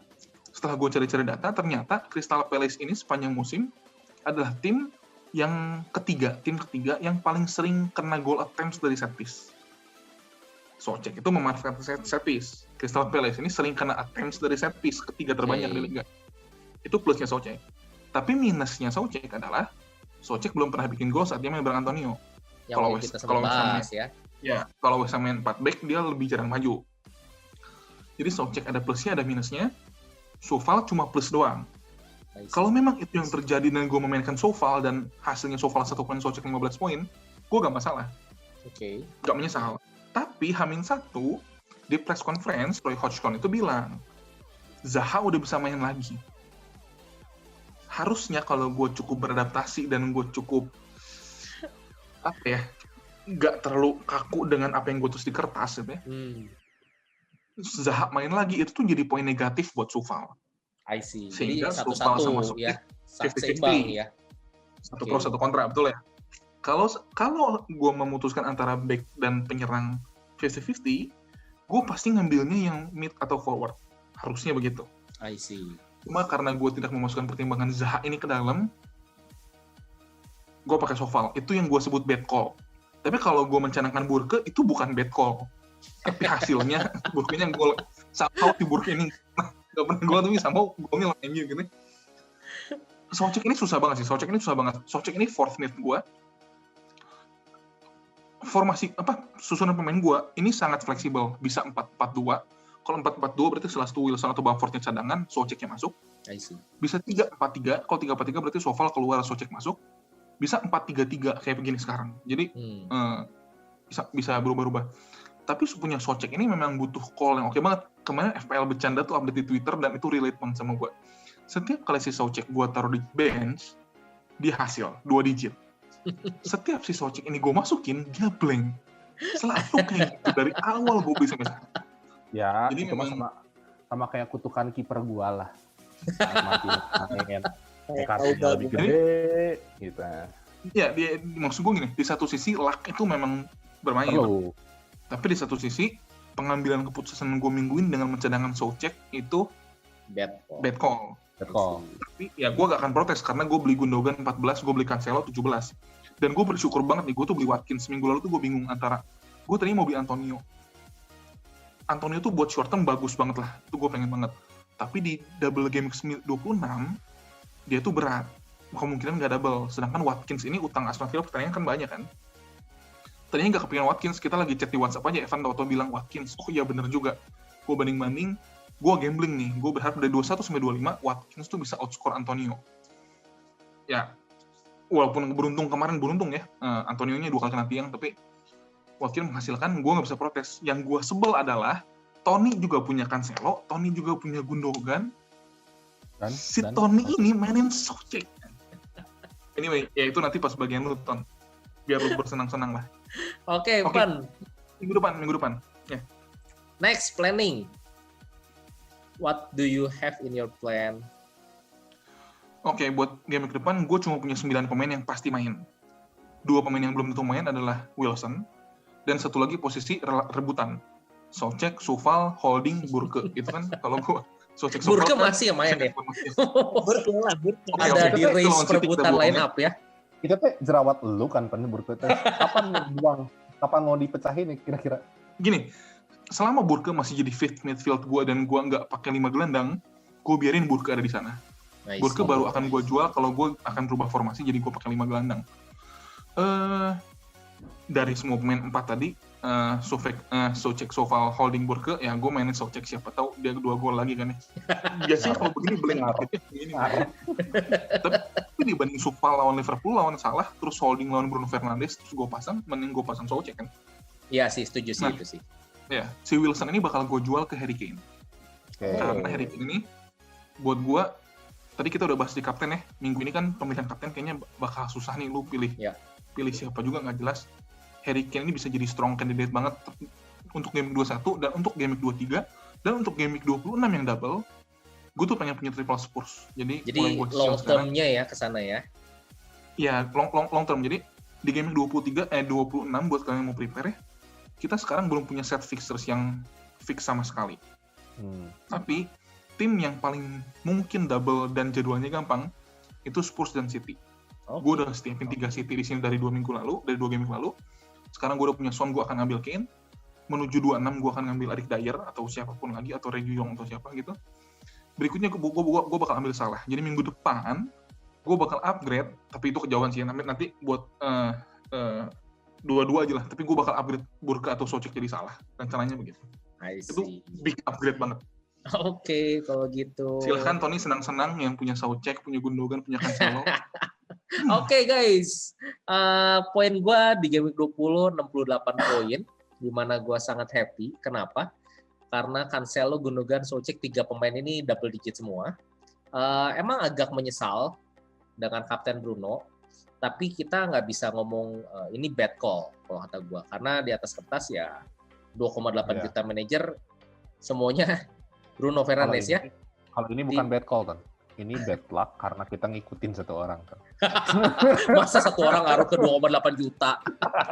setelah gue cari-cari data, ternyata Crystal Palace ini sepanjang musim adalah tim ketiga yang paling sering kena goal attempts dari set piece. Soucek itu memanfaatkan set piece. Crystal Palace ini sering kena attempts dari set piece, ketiga terbanyak di liga. Itu plusnya Soucek. Tapi minusnya Soucek adalah Soucek belum pernah bikin gol saat dia main bareng Antonio. Kalau West Ham main 4 back, dia lebih jarang maju. Jadi Soucek ada plusnya, ada minusnya. Soval cuma plus doang. Kalau memang itu yang terjadi dan gue memainkan Soval dan hasilnya Soval 1 poin, Soucek 15 poin, gue gak masalah. Gak menyesal. Tapi H-1 di press conference, Roy Hodgson itu bilang, Zaha udah bisa main lagi. Harusnya kalau gue cukup beradaptasi dan gue cukup nggak terlalu kaku dengan apa yang gue tulis di kertas gitu ya. Zaha main lagi itu tuh jadi poin negatif buat Soval. I see. Sehingga jadi Soval sama satu-satu ya, 50-50. seimbang ya. Satu pro satu kontra, betul ya. Kalau gue memutuskan antara back dan penyerang 50-50, gue pasti ngambilnya yang mid atau forward. Harusnya begitu. I see. Cuma karena gue tidak memasukkan pertimbangan Zaha ini ke dalam, gue pakai Soval. Itu yang gue sebut bad call. Tapi kalau gue mencanangkan Burke, itu bukan bad call. Tapi hasilnya, Burke-nya gol. Somehow di Burke ini, gak pernah gol, tapi somehow golnya lain gitu. Soucek ini susah banget sih. Soucek ini fourth mid gue. Formasi, susunan pemain gue, ini sangat fleksibel. Bisa 4-4-2. Kalau 4-4-2 berarti salah satu Wilson atau Bamfordnya cadangan, Souceknya masuk. Bisa 3-4-3, kalau 3-4-3 berarti Soval keluar, Soucek masuk. Bisa 4-3-3 kayak begini sekarang. Jadi bisa berubah-ubah. Tapi punya Soucek ini memang butuh call yang oke banget. Kemarin FPL bercanda tuh update di Twitter dan itu relate banget sama gue. Setiap kali si Soucek gue taruh di bench, dia hasil 2 digit. Setiap si Soucek ini gue masukin, dia blank. Selalu kayak gitu dari awal gue beli sampai sekarang. Ya, jadi itu memang sama kayak kutukan kiper gua lah. Main kartunya lebih gede gitu. Ya, maksud gue gini, di satu sisi luck itu memang bermain. Tapi di satu sisi pengambilan keputusan gue mingguin dengan mencadangkan Soucek itu bad call. Tapi ya gue gak akan protes karena gue beli Gundogan 14, gue beli Cancelo 17. Dan gue bersyukur banget nih, gue tuh beli Watkins seminggu lalu tuh gue bingung antara gue tadinya mau beli Antonio tuh buat short term bagus banget lah, itu gue pengen banget. Tapi di double game 26, dia tuh berat. kemungkinan nggak double. Sedangkan Watkins ini utang Aston Villa pertandingan kan banyak kan. Tadinya nggak kepengen Watkins, kita lagi chat di WhatsApp aja, Evan tau bilang Watkins. Oh iya bener juga. Gue banding-banding, gue gambling nih. Gue berharap dari 21 sampai 25, Watkins tuh bisa outscore Antonio. Ya, walaupun beruntung ya, Antonio-nya 2 kali kena tiang, tapi Watkins menghasilkan, gue nggak bisa protes. Yang gue sebel adalah, Tony juga punya Cancelo, Tony juga punya Gundogan, Tony ini mainin Soucek. Anyway, ya itu nanti pas bagian lu, Ton. Biar lu bersenang-senang lah. Oke, Pan. Minggu depan. Yeah. Next, planning. What do you have in your plan? Oke, buat game ke depan, gue cuma punya 9 pemain yang pasti main. 2 pemain yang belum tentu main adalah Wilson, dan satu lagi posisi rebutan. Soucek, Soufal, Holding, Burke. Itu kan kalau gue... Soucek, Burke masih yang main ya? Burke. Ada di race perebutan line up ya? Kita teh jerawat lu kan Burke teh. Kapan mau dipecahin nih kira-kira? Gini, selama Burke masih jadi fifth midfield gue dan gue nggak pakai 5 gelandang, gue biarin Burke ada di sana. Nice. Burke baru akan gue jual kalau gue akan berubah formasi jadi gue pakai 5 gelandang. Dari semua pemain 4 tadi, Soucek, Soufal, Holding, Burke, ya gue mainin Soucek, siapa tahu dia 2 gol lagi kan ya. Biasanya kalau begini blank ini. Tapi dibanding Soufal lawan Liverpool lawan Salah, terus Holding lawan Bruno Fernandes, terus gue pasang, mending gue pasang Soucek kan. Iya sih, setuju sih itu sih. Ya, si Wilson ini bakal gue jual ke Harry Kane. Karena Harry Kane ini buat gue, tadi kita udah bahas di kapten ya, minggu ini kan pemilihan kapten kayaknya bakal susah nih, lu pilih siapa juga nggak jelas. Harry Kane ini bisa jadi strong candidate banget untuk game 21 dan untuk game 23 dan untuk game 26 yang double. Gue tuh pengen punya triple Spurs. Jadi long term-nya ya ke sana ya. Iya, long term. Jadi di game 26 buat kalian yang mau prepare ya. Kita sekarang belum punya set fixtures yang fix sama sekali. Tapi tim yang paling mungkin double dan jadwalnya gampang itu Spurs dan City. Gue udah siapin 3 City di sini dari 2 game minggu lalu. Sekarang gue udah punya Son, gue akan ngambil Kane. Menuju 26 gue akan ngambil Eric Dyer atau siapapun lagi, atau Reguilon atau siapa gitu. Berikutnya gue bakal ambil Salah. Jadi minggu depan gue bakal upgrade, tapi itu kejauhan sih. Nanti buat dua-dua aja lah. Tapi gue bakal upgrade Burke atau Soucek jadi Salah. Rencananya begitu. Itu big upgrade banget. Oke, kalau gitu. Silahkan Tony senang-senang yang punya Soucek, punya Gundogan, punya Cancelo. Oke, guys, poin gue di game week 20 68 poin, di mana gue sangat happy. Kenapa? Karena Cancelo, Gundogan, Soucek 3 pemain ini double digit semua. Emang agak menyesal dengan Kapten Bruno, tapi kita nggak bisa ngomong ini bad call kalau kata gue, karena di atas kertas ya 2,8 juta manajer semuanya Bruno Fernandes ya. Kalau ini bukan bad call kan? Ini bad luck karena kita ngikutin satu orang kan. Masa satu orang ngaruh ke 2,8 juta?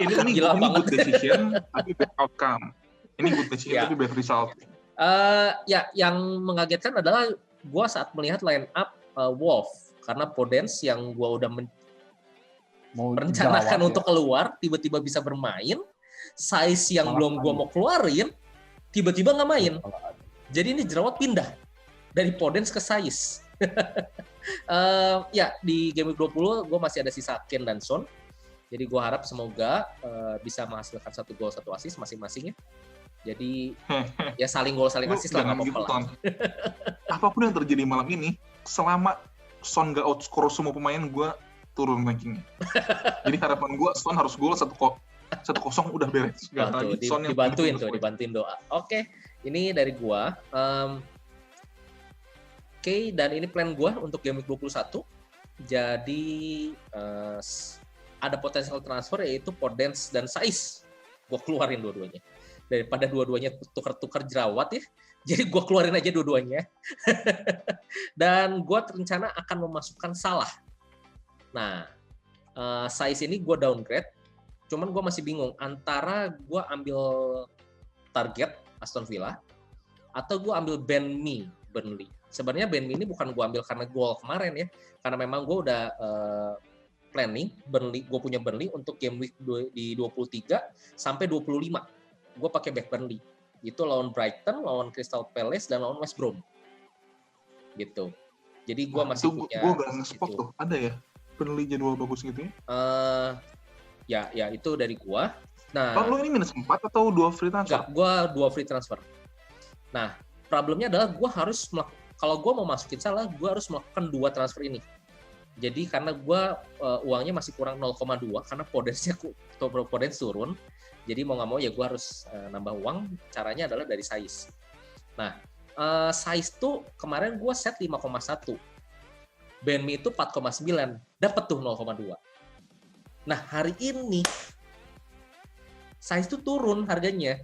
Ini gila banget. Good decision, tapi bad outcome. Ini good decision, tapi bad result. Ya, yang mengagetkan adalah gue saat melihat line up Wolf. Karena Podence yang gue udah merencanakan untuk keluar, tiba-tiba bisa bermain. Size yang belum gue mau keluarin, tiba-tiba nggak main. Jadi ini jerawat pindah dari Podence ke Size. Ya, di game 20 gue masih ada sisa Kane dan Son. Jadi gue harap semoga bisa menghasilkan 1 gol 1 assist masing-masingnya. Jadi ya saling gol saling assist lah, nggak apa-apa. Apapun yang terjadi malam ini, selama Son gak outscore semua pemain, gue turun rankingnya. Jadi harapan gue Son harus gol 1-0 udah beres. Dibantuin doa. Oke, ini dari gue. Oke, dan ini plan gue untuk game week 21. Jadi ada potensial transfer yaitu Podence dan Saiz. Gue keluarin dua-duanya. Daripada dua-duanya tukar-tukar jerawat ya. Jadi gue keluarin aja dua-duanya. Dan gue rencana akan memasukkan Salah. Nah, Saiz ini gue downgrade. Cuman gue masih bingung antara gue ambil target Aston Villa atau gue ambil Burnley. Sebenarnya Burnley ini bukan gue ambil karena gol kemarin ya, karena memang gue udah planning gue punya Burnley untuk game week di 23 sampai 25. Gue pakai back Burnley. Itu lawan Brighton, lawan Crystal Palace dan lawan West Brom. Gitu. Jadi gue masih punya. Gue gak nge-spot tuh, ada ya peneli jadwal bagus gitu ya? Ya itu dari gue. Nah, lu ini minus 4 atau 2 free transfer? Enggak, gue 2 free transfer. Nah, problemnya adalah gue harus kalau gue mau masukin salah, gue harus melakukan 2 transfer ini. Jadi karena gue uangnya masih kurang 0,2 karena Podence turun. Jadi mau nggak mau ya gue harus nambah uang. Caranya adalah dari size. Nah, size tuh kemarin gue set 5,1. Benmi itu 4,9. Dapat tuh 0,2. Nah, hari ini size tuh turun harganya.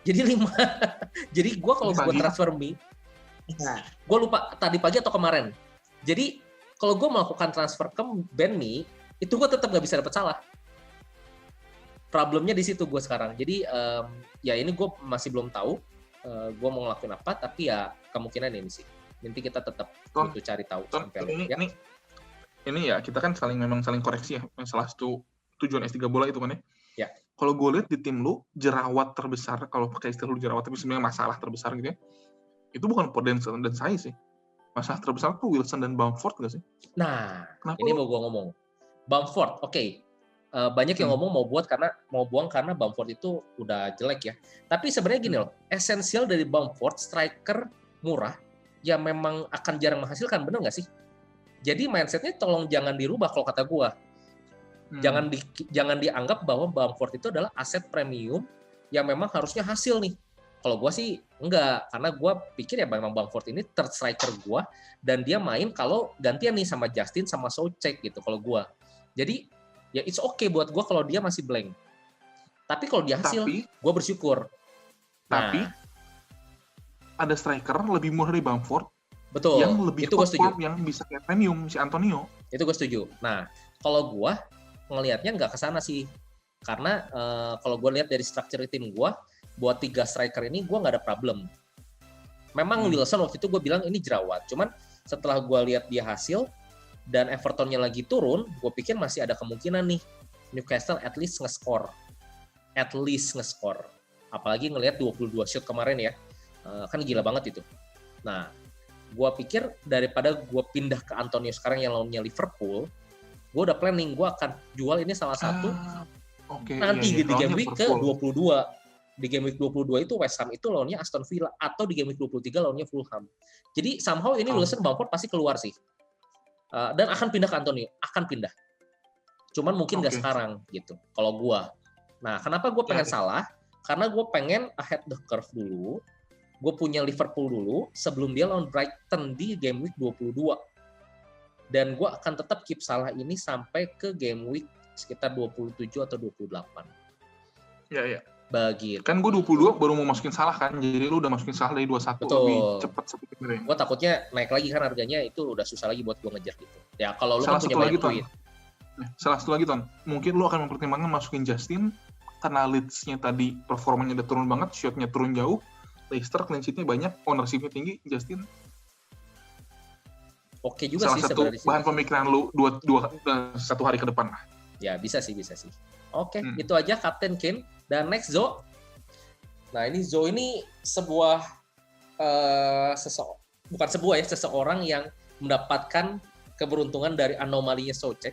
Jadi 5. Jadi gue kalau gue transfer Mi, gue lupa tadi pagi atau kemarin. Jadi kalau gue melakukan transfer ke Benmi, itu gue tetap nggak bisa dapat salah. Problemnya di situ gue sekarang. Jadi ya ini gue masih belum tahu gue mau ngelakuin apa, tapi ya kemungkinan ini sih. Nanti kita tetap butuh cari tahu sampai ini ya kita kan saling koreksi ya. Salah satu tujuan S3 bola itu kan ya. Ya. Kalau gue lihat di tim lu, jerawat terbesar, kalau pakai istilah lu jerawat, tapi sebenarnya masalah terbesar gitu ya, itu bukan Podence dan saya sih. Masalah terbesar tuh Wilson dan Bamford gak sih? Nah, kenapa ini mau gue ngomong. Bamford, oke. Banyak yang ngomong mau buang karena Bamford itu udah jelek ya. Tapi sebenarnya gini loh, esensial dari Bamford, striker murah, yang memang akan jarang menghasilkan, bener nggak sih? Jadi mindsetnya tolong jangan dirubah kalau kata gue. Jangan dianggap bahwa Bamford itu adalah aset premium yang memang harusnya hasil nih. Kalau gue sih enggak, karena gue pikir ya memang Bamford ini third striker gue, dan dia main kalau gantian nih sama Justin sama Soucek gitu kalau gue. Jadi ya it's okay buat gue kalau dia masih blank. Tapi kalau dia hasil, gue bersyukur. Tapi ada striker lebih murah dari Bamford. Betul. Yang lebih top form, yang bisa kayak premium si Antonio. Itu gue setuju. Nah, kalau gue ngelihatnya nggak ke sana sih, karena kalau gue lihat dari struktur tim gue, buat 3 striker ini gue nggak ada problem. Memang Wilson waktu itu gue bilang ini jerawat, cuman setelah gue lihat dia hasil dan Evertonnya lagi turun, gue pikir masih ada kemungkinan nih Newcastle at least nge-score, apalagi ngelihat 22 shoot kemarin ya, kan gila banget itu. Nah, gue pikir daripada gue pindah ke Antonio sekarang yang lawannya Liverpool, gue udah planning, gue akan jual ini salah satu nanti di game week ke-22. Di game week 22 itu West Ham itu lawannya Aston Villa, atau di game week 23 lawannya Fulham. Jadi somehow ini Wilson Bamford pasti keluar sih. Dan akan pindah ke Antonio, akan pindah. Cuman mungkin nggak sekarang gitu, kalau gue. Nah, kenapa gue pengen salah? Karena gue pengen ahead the curve dulu. Gue punya Liverpool dulu, sebelum dia lawan Brighton di game week 22. Dan gue akan tetap keep salah ini sampai ke game week sekitar 27 atau 28. Iya. Begitu. Kan gue 22 baru mau masukin salah kan, jadi lu udah masukin salah dari 21. Betul. Lebih cepat sebenarnya. Gue takutnya naik lagi kan harganya, itu udah susah lagi buat gue ngejar gitu. Ya kalau lu kan punya banyak duit. Salah satu lagi, Ton. Mungkin lu akan mempertimbangkan masukin Justin, karena Leeds-nya tadi performanya udah turun banget, shot-nya turun jauh, Leicester clean sheet-nya banyak, ownership-nya tinggi, Justin. Oke juga salah sih sebenarnya. Salah satu bahan pemikiran lu satu hari ke depan lah. Ya bisa sih. Oke, itu aja Kapten Kane. Dan next Zo. Nah ini Zo ini seseorang yang mendapatkan keberuntungan dari anomalinya Soucek.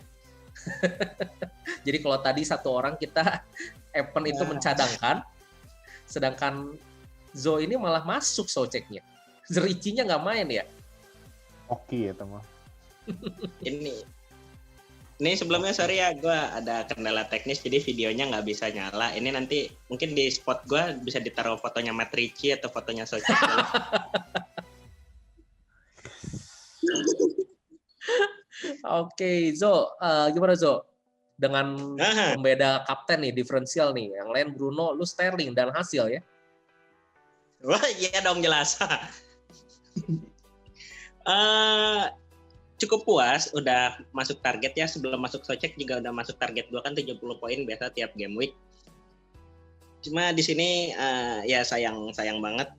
Jadi kalau tadi satu orang kita Evan itu mencadangkan, sedangkan Zo ini malah masuk Souceknya. Zericinya nggak main ya. Oke ya teman. Ini sebelumnya sorry ya, gue ada kendala teknis jadi videonya nggak bisa nyala. Ini nanti mungkin di spot gue bisa ditaruh fotonya Matt Ritchie atau fotonya Soucek. Oke, Zo, gimana Zo? Dengan pembeda kapten nih, diferensial nih. Yang lain Bruno, lu Sterling dan hasil ya? Wah iya dong jelas. Cukup puas, udah masuk target ya. Sebelum masuk Soucek juga udah masuk target gue kan 70 poin biasa tiap game week. Cuma di sini ya sayang banget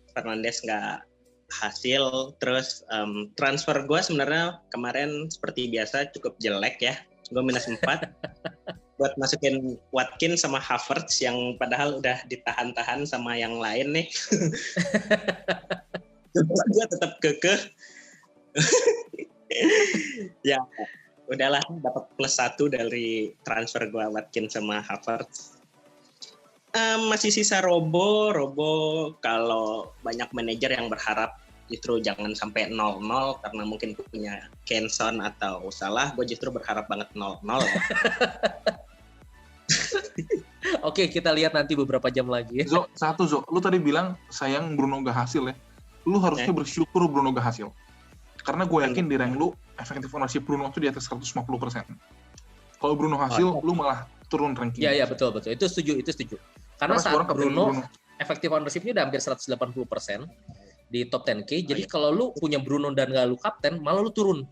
Fernandes nggak hasil. Terus transfer gue sebenarnya kemarin seperti biasa cukup jelek ya. Gue minus 4 buat masukin Watkins sama Havertz yang padahal udah ditahan-tahan sama yang lain nih. Gue tetap kekeh Ya, udahlah dapat +1 dari transfer gue Watkins sama Havertz. Masih sisa Robo kalau banyak manajer yang berharap justru jangan sampai 0-0 karena mungkin punya Kenson atau Salah, gue justru berharap banget 0-0. Oke, kita lihat nanti beberapa jam lagi. Zo, lu tadi bilang sayang Bruno gak hasil ya. Lu harusnya bersyukur Bruno gak hasil. Karena gue yakin di rank lu, efektif ownership Bruno itu di atas 150%. Kalau Bruno hasil, lu malah turun ranking. Iya, betul. Itu setuju. Karena saat Bruno efektif ownership-nya udah hampir 180% di top 10K. Jadi kalau lu punya Bruno dan gak lu kapten, malah lu turun.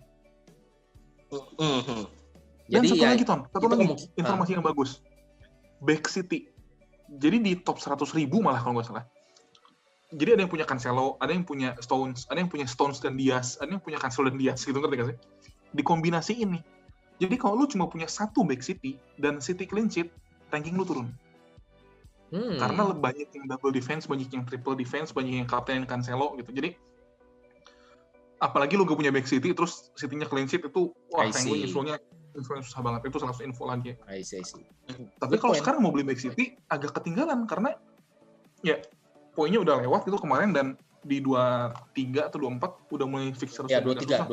Dan satu lagi, informasi yang bagus. Back City. Jadi di top 100.000 malah kalau nggak salah. Jadi ada yang punya Cancelo, ada yang punya Stones, ada yang punya Stones dan Diaz, ada yang punya Cancelo dan Diaz, gitu ngerti nggak sih? Dikombinasi ini. Jadi kalau lu cuma punya satu Back City dan City clean sheet, ranking lu turun. Karena banyak yang double defense, banyak yang triple defense, banyak yang kapten Cancelo gitu. Jadi apalagi lu gak punya Back City terus City-nya clean sheet itu ranking lu nyusulnya susah banget. Itu salah satu info lagi. I see. Tapi kalau sekarang mau beli Back City agak ketinggalan karena ya poinnya udah lewat itu kemarin dan di 23 atau 24 udah mulai fixer. Ya 23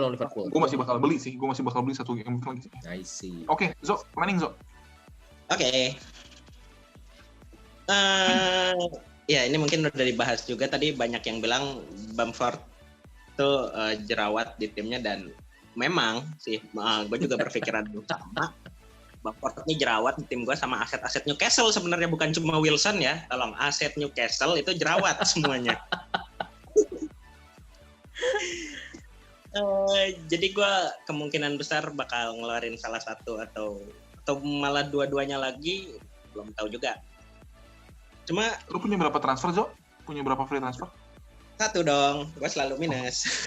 lawan Liverpool. Gue masih bakal beli satu game lagi sih. I see. Oke, Zo, planning Zo. Oke. Ya ini mungkin udah dibahas juga tadi, banyak yang bilang Bamford tuh jerawat di timnya dan memang sih, gue juga berpikiran sama. Bamford ini jerawat di tim gue sama aset-aset Newcastle sebenarnya, bukan cuma Wilson ya. Tolong, aset Newcastle itu jerawat semuanya. Jadi gue kemungkinan besar bakal ngeluarin salah satu atau malah dua-duanya lagi, belum tahu juga. Cuma lu punya berapa transfer, Jo? Punya berapa free transfer? 1 dong, gue selalu minus.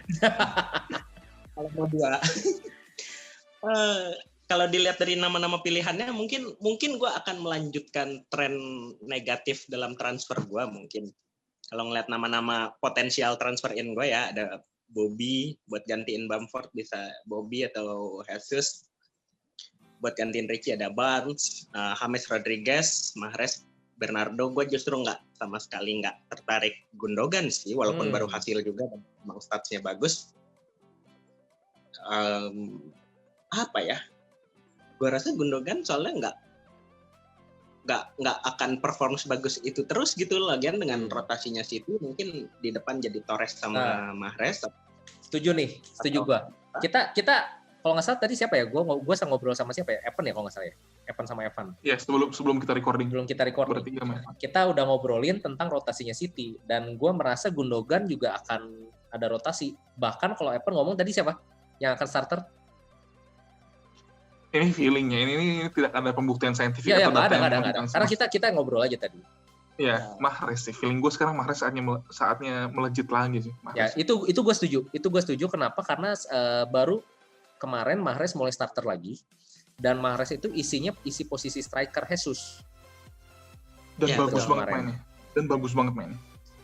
Kalau mau 2. Kalau dilihat dari nama-nama pilihannya, mungkin gue akan melanjutkan tren negatif dalam transfer gue mungkin. Kalau ngeliat nama-nama potensial transfer in gue ya, ada Bobby buat gantiin Bamford, bisa Bobby atau Jesus. Buat gantiin Richie ada Barnes, James Rodriguez, Mahrez, Bernardo. Gue justru sama sekali nggak tertarik Gundogan sih, walaupun baru hasil juga, emang statsnya bagus. Apa ya? Gue rasa Gundogan soalnya nggak akan perform sebagus itu terus gitu. Lagian dengan rotasinya City mungkin di depan jadi Torres sama Mahrez. Setuju gue. Kita kalau nggak salah tadi siapa ya? Gue ngobrol sama siapa ya? Evan ya kalau nggak salah ya. Evan sama Evan. Ya, sebelum kita recording. Bertiga, kita udah ngobrolin tentang rotasinya City dan gue merasa Gundogan juga akan ada rotasi. Bahkan kalau Evan ngomong tadi siapa yang akan starter? Ini feelingnya, ini tidak ada pembuktian saintifik. Iya, nggak ada. Karena kita ngobrol aja tadi. Iya, Mahrez sih. Feeling gue sekarang Mahrez saatnya melejit lagi sih. Ya, Mahrez. itu gue setuju. Itu gue setuju. Kenapa? Karena baru kemarin Mahrez mulai starter lagi. Dan Mahrez itu isi posisi striker Jesus. Dan bagus banget mainnya.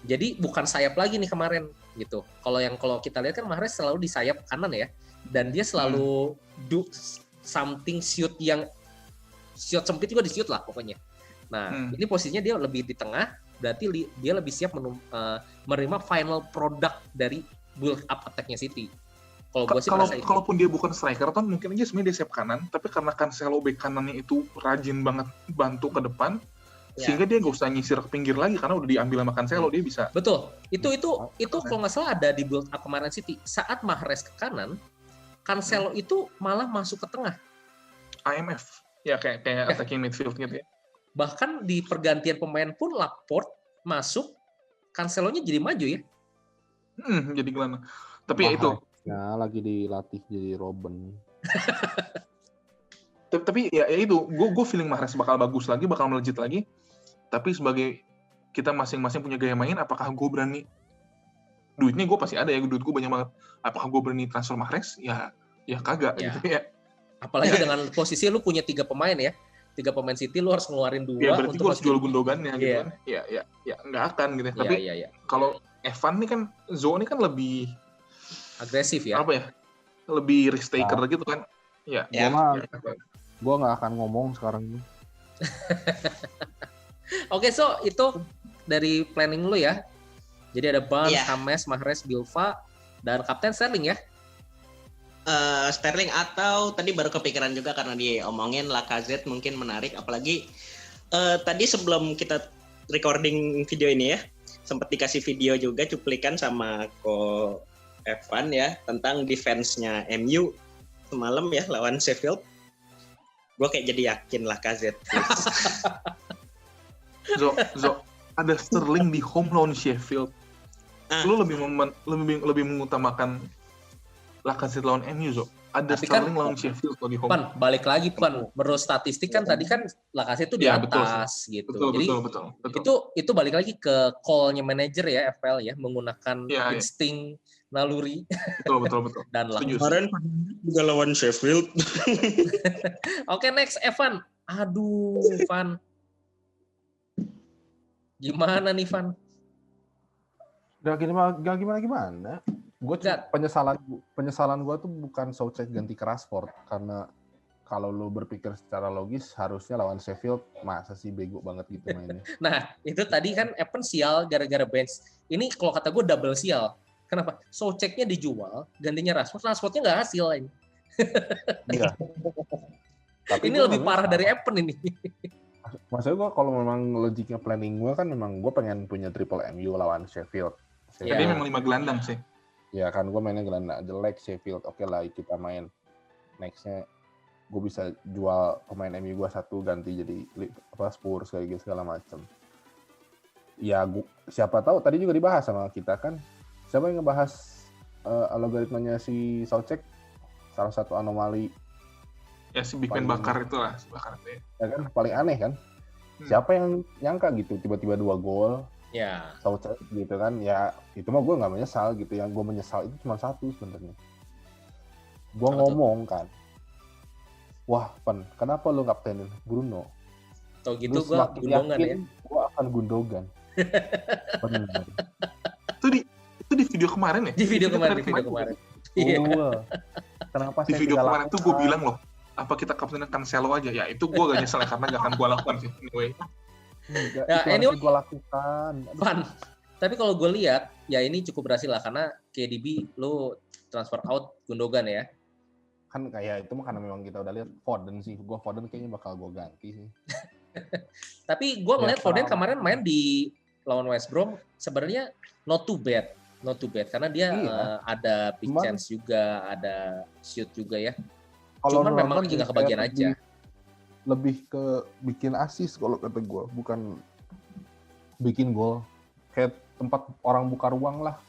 Jadi bukan sayap lagi nih kemarin gitu. Kalau kita lihat kan Mahrez selalu di sayap kanan ya. Dan dia selalu do something shoot sempit juga di shoot lah pokoknya. Nah, ini posisinya dia lebih di tengah, berarti dia lebih siap menerima final product dari build up attack-nya City. Kalau gue sih merasa itu. Kalaupun dia bukan striker, mungkin aja sebenarnya dia siap kanan, tapi karena Cancelo back kanannya itu rajin banget bantu ke depan, sehingga dia nggak usah nyisir ke pinggir lagi karena udah diambil sama Cancelo, dia bisa. Betul. Itu kalau nggak salah ada di build up kemarin City. Saat Mahrez ke kanan, Cancelo itu malah masuk ke tengah. IMF. Ya kayak attacking midfield gitu ya. Bahkan di pergantian pemain pun Laporte masuk, Cancelo-nya jadi maju ya. Jadi gelandang. Tapi ya itu. Ya, lagi dilatih jadi Robben. Tapi ya itu, gue feeling Mahrez bakal bagus lagi, bakal melejit lagi. Tapi sebagai kita masing-masing punya gaya main, apakah gue berani? Duitnya gue pasti ada ya, duit gue banyak banget. Apakah gue berani transfer Mahrez? Ya kagak gitu ya. Apalagi dengan posisi lu punya 3 pemain ya. 3 pemain City lu harus ngeluarin 2 ya, berarti gue harus jual Gundogannya gitu kan. Ya nggak akan gitu ya. Tapi kalau Evan nih kan, Zo ini kan lebih Agresif ya. Apa ya? Lebih risk taker gitu kan. Ya. Gue nggak akan ngomong sekarang ini. Oke, so itu dari planning lu ya. Jadi ada Barnes, Iya. James, Mahrez, Bilva, dan Kapten Sterling ya. Sterling atau tadi baru kepikiran juga karena diomongin Lacazette mungkin menarik, apalagi tadi sebelum kita recording video ini ya sempat dikasih video juga cuplikan sama Ko Evan ya tentang defense-nya MU semalam ya lawan Sheffield. Gue kayak jadi yakin Lacazette. Zo, ada Sterling di home lawan Sheffield. Lu lebih mengutamakan Lacazette lawan MU, Zo. Ada Tapi Sterling kan, lawan Sheffield di home. Pan, balik lagi Pan. Menurut statistik kan tadi kan Lacazette itu di atas gitu. Jadi betul. Itu balik lagi ke call-nya manajer ya FPL ya, menggunakan insting naluri. Betul. Dan kemarin juga lawan Sheffield. Oke, next Evan. Aduh, Van. Gimana nih, Van? Gak gimana. Gue penyesalan gue tuh bukan Soucek ganti ke Rashford, karena kalau lo berpikir secara logis harusnya lawan Sheffield masa sih bego banget gitu mainnya. Nah itu tadi kan Evan sial gara-gara bench. Ini kalau kata gue double sial. Kenapa? Souceknya dijual, gantinya Rashfordnya nggak hasil ini. Iya. Ini lebih parah dari Evan ini. Maksudnya gue kalau memang logiknya planning gue kan memang gue pengen punya triple MU lawan Sheffield. Jadi memang 5 gelandang sih. Ya kan gue mainnya gelandang jelek Sheffield. Oke lah kita main. Nextnya gue bisa jual pemain MU gue satu ganti jadi Spurs kayak gitu segala macam. Ya siapa tahu tadi juga dibahas sama kita kan. Siapa yang ngebahas algoritmanya si Soucek? Salah satu anomali. Ya si Big Ben bakar itulah, si bakar itu. Ya kan paling aneh kan. Siapa yang nyangka gitu tiba-tiba 2 gol. Ya. Soucek gitu kan. Ya itu mah gue nggak menyesal gitu. Yang gue menyesal itu cuma satu sebenarnya. Gue ngomong kan. Wah, Pan, kenapa lu kaptenin Bruno? Tau gitu gue Gundogan ya. Gue akan Gundogan. Benar. Itu di video kemarin ya? Di video kemarin. Iya. Kenapa di video kemarin tuh gue bilang loh, apa kita kaptenin Cancelo aja? Ya itu gue gak nyesel karena gak akan gue lakukan sih. Anyway. Itu gue lakukan. Pan, tapi kalau gue lihat, ya ini cukup berhasil lah karena KDB lu transfer out Gundogan ya. Kan kayak itu mah karena memang kita udah lihat Foden sih. Gue Foden kayaknya bakal gue ganti sih. Tapi gue ngeliat Foden kemarin main di lawan West Brom sebenarnya not too bad karena dia ada big chance juga, ada shoot juga ya. Cuman memang nggak kebagian aja. Lebih ke bikin assist kalau kata gue, bukan bikin gol. Kayak tempat orang buka ruang lah.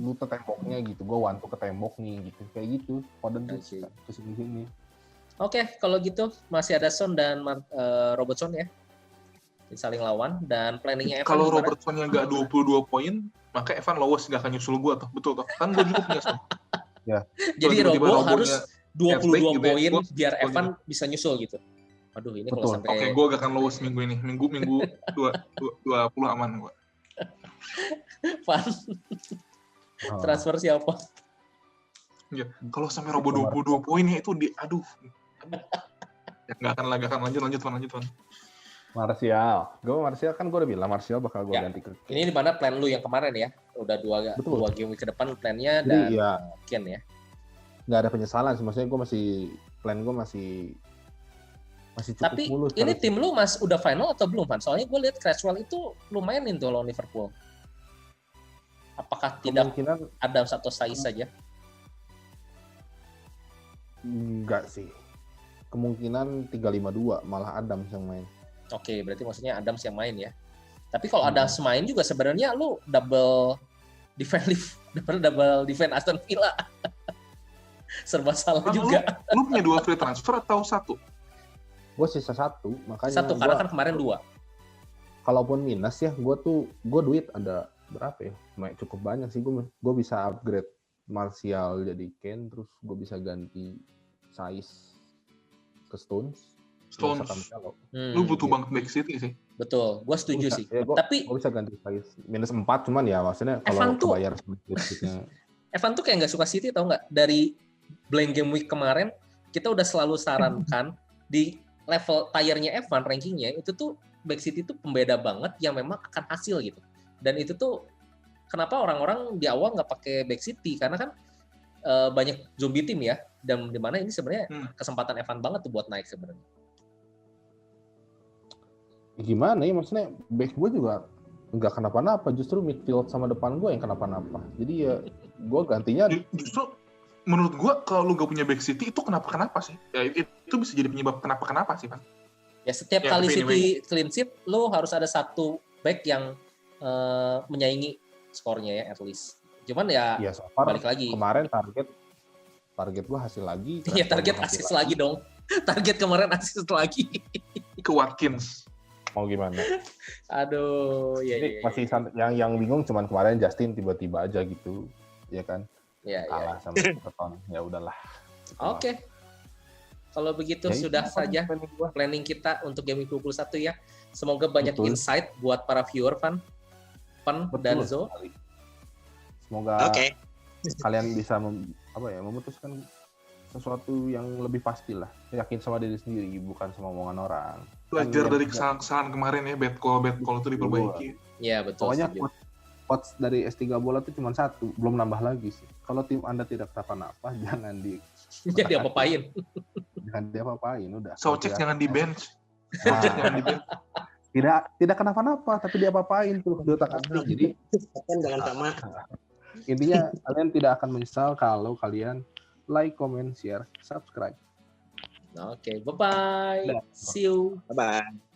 Lu ke temboknya gitu, gue wantu ke tembok nih gitu, kayak gitu. Foden tuh kesini-sini. Oke, kalau gitu masih ada Son dan Robertson ya, saling lawan dan planningnya Evan. Kalau Robertsonnya nggak 22 poin, maka Evan Lowes nggak akan nyusul gue tuh, betul tuh. Kan gue juga punya Son. Ya. Jadi Robo harus 22 poin biar Evan bisa nyusul gitu. Aduh ini kalau sampai. Oke, gue gak akan Lowes minggu ini. Minggu 20 aman gue. Van. Transfer siapa? Ya, kalau sampai Robo 22 poin ya itu aduh. Ya, nggak akan lanjut Van. Martial. Martial kan gue udah bilang Martial bakal gue ganti ke. Ini di mana plan lu yang kemarin ya? Udah dua game week ke depan plannya dan Ken ya. Nggak ada penyesalan sih, maksudnya gue plan gue masih cukup tapi mulus. Tapi ini tim lu udah final atau belum, Van? Soalnya gue lihat Cresswell itu lumayan tuh lawan Liverpool. Apakah tidak ada satu size saja? Enggak sih. Kemungkinan 3-5-2 malah Adams yang main. Oke, berarti maksudnya Adams yang main ya. Tapi kalau Adams main juga sebenarnya lu double defense Aston Villa. Serba salah juga. Lu punya 2 free transfer atau 1? Gue sisa 1, makanya 1 karena kan kemarin 2. Kalaupun minus ya, gue duit ada berapa ya? Cukup banyak sih, gue bisa upgrade Martial jadi Kane, terus gue bisa ganti size ke Stones. Lu butuh banget back city sih. Betul, gue setuju sih. Ya, tapi gue bisa ganti size minus 4, cuman ya maksudnya kalau kebayar sedikitnya. Evan tuh kayak nggak suka City tau nggak? Dari blank game week kemarin kita udah selalu sarankan di level tire-nya Evan rankingnya itu tuh back City tuh pembeda banget yang memang akan hasil gitu. Dan itu tuh kenapa orang-orang di awal nggak pakai back City karena kan banyak zombie team ya, dan di mana ini sebenarnya kesempatan Evan banget tuh buat naik sebenarnya. Gimana ya, maksudnya back gue juga nggak kenapa-napa, justru midfield sama depan gue yang kenapa-napa. Jadi ya gue gantinya. Justru menurut gue kalau lu gak punya back City itu kenapa sih? Ya itu bisa jadi penyebab kenapa sih, Pak. Ya setiap kali City clean sheet, lu harus ada satu back yang menyaingi skornya ya at least. Cuman ya so far, balik lagi. Kemarin target gue hasil lagi. Iya, target assist lagi dong. Target kemarin assist lagi. Ke Watkins. Mau gimana? Aduh, ya. Masih yang bingung cuman kemarin Justin tiba-tiba aja gitu, ya kan? Iya. Kalah sama Everton. Ya udahlah. Oke. Kalau begitu ya, sudah saja planning kita untuk game 21 ya. Semoga banyak insight buat para viewer Pan dan Zo. Semoga kalian bisa memutuskan sesuatu yang lebih pasti lah. Yakin sama diri sendiri, bukan sama omongan orang. Belajar dari kesalahan kemarin ya, bad call itu diperbaiki. Iya, betul. Pokoknya quotes dari S3 Bola itu cuma satu, belum nambah lagi sih. Kalau tim Anda tidak kenapa-napa, jangan diapa-apain. Jangan diapa-apain, udah. Socek jangan di bench. Jangan di bench. Tidak kenapa-napa, tapi diapa-apain tuh di otak Anda. Jadi jangan sama. Intinya kalian tidak akan menyesal kalau kalian like, comment, share, subscribe. Oke, bye-bye. See you. Bye-bye.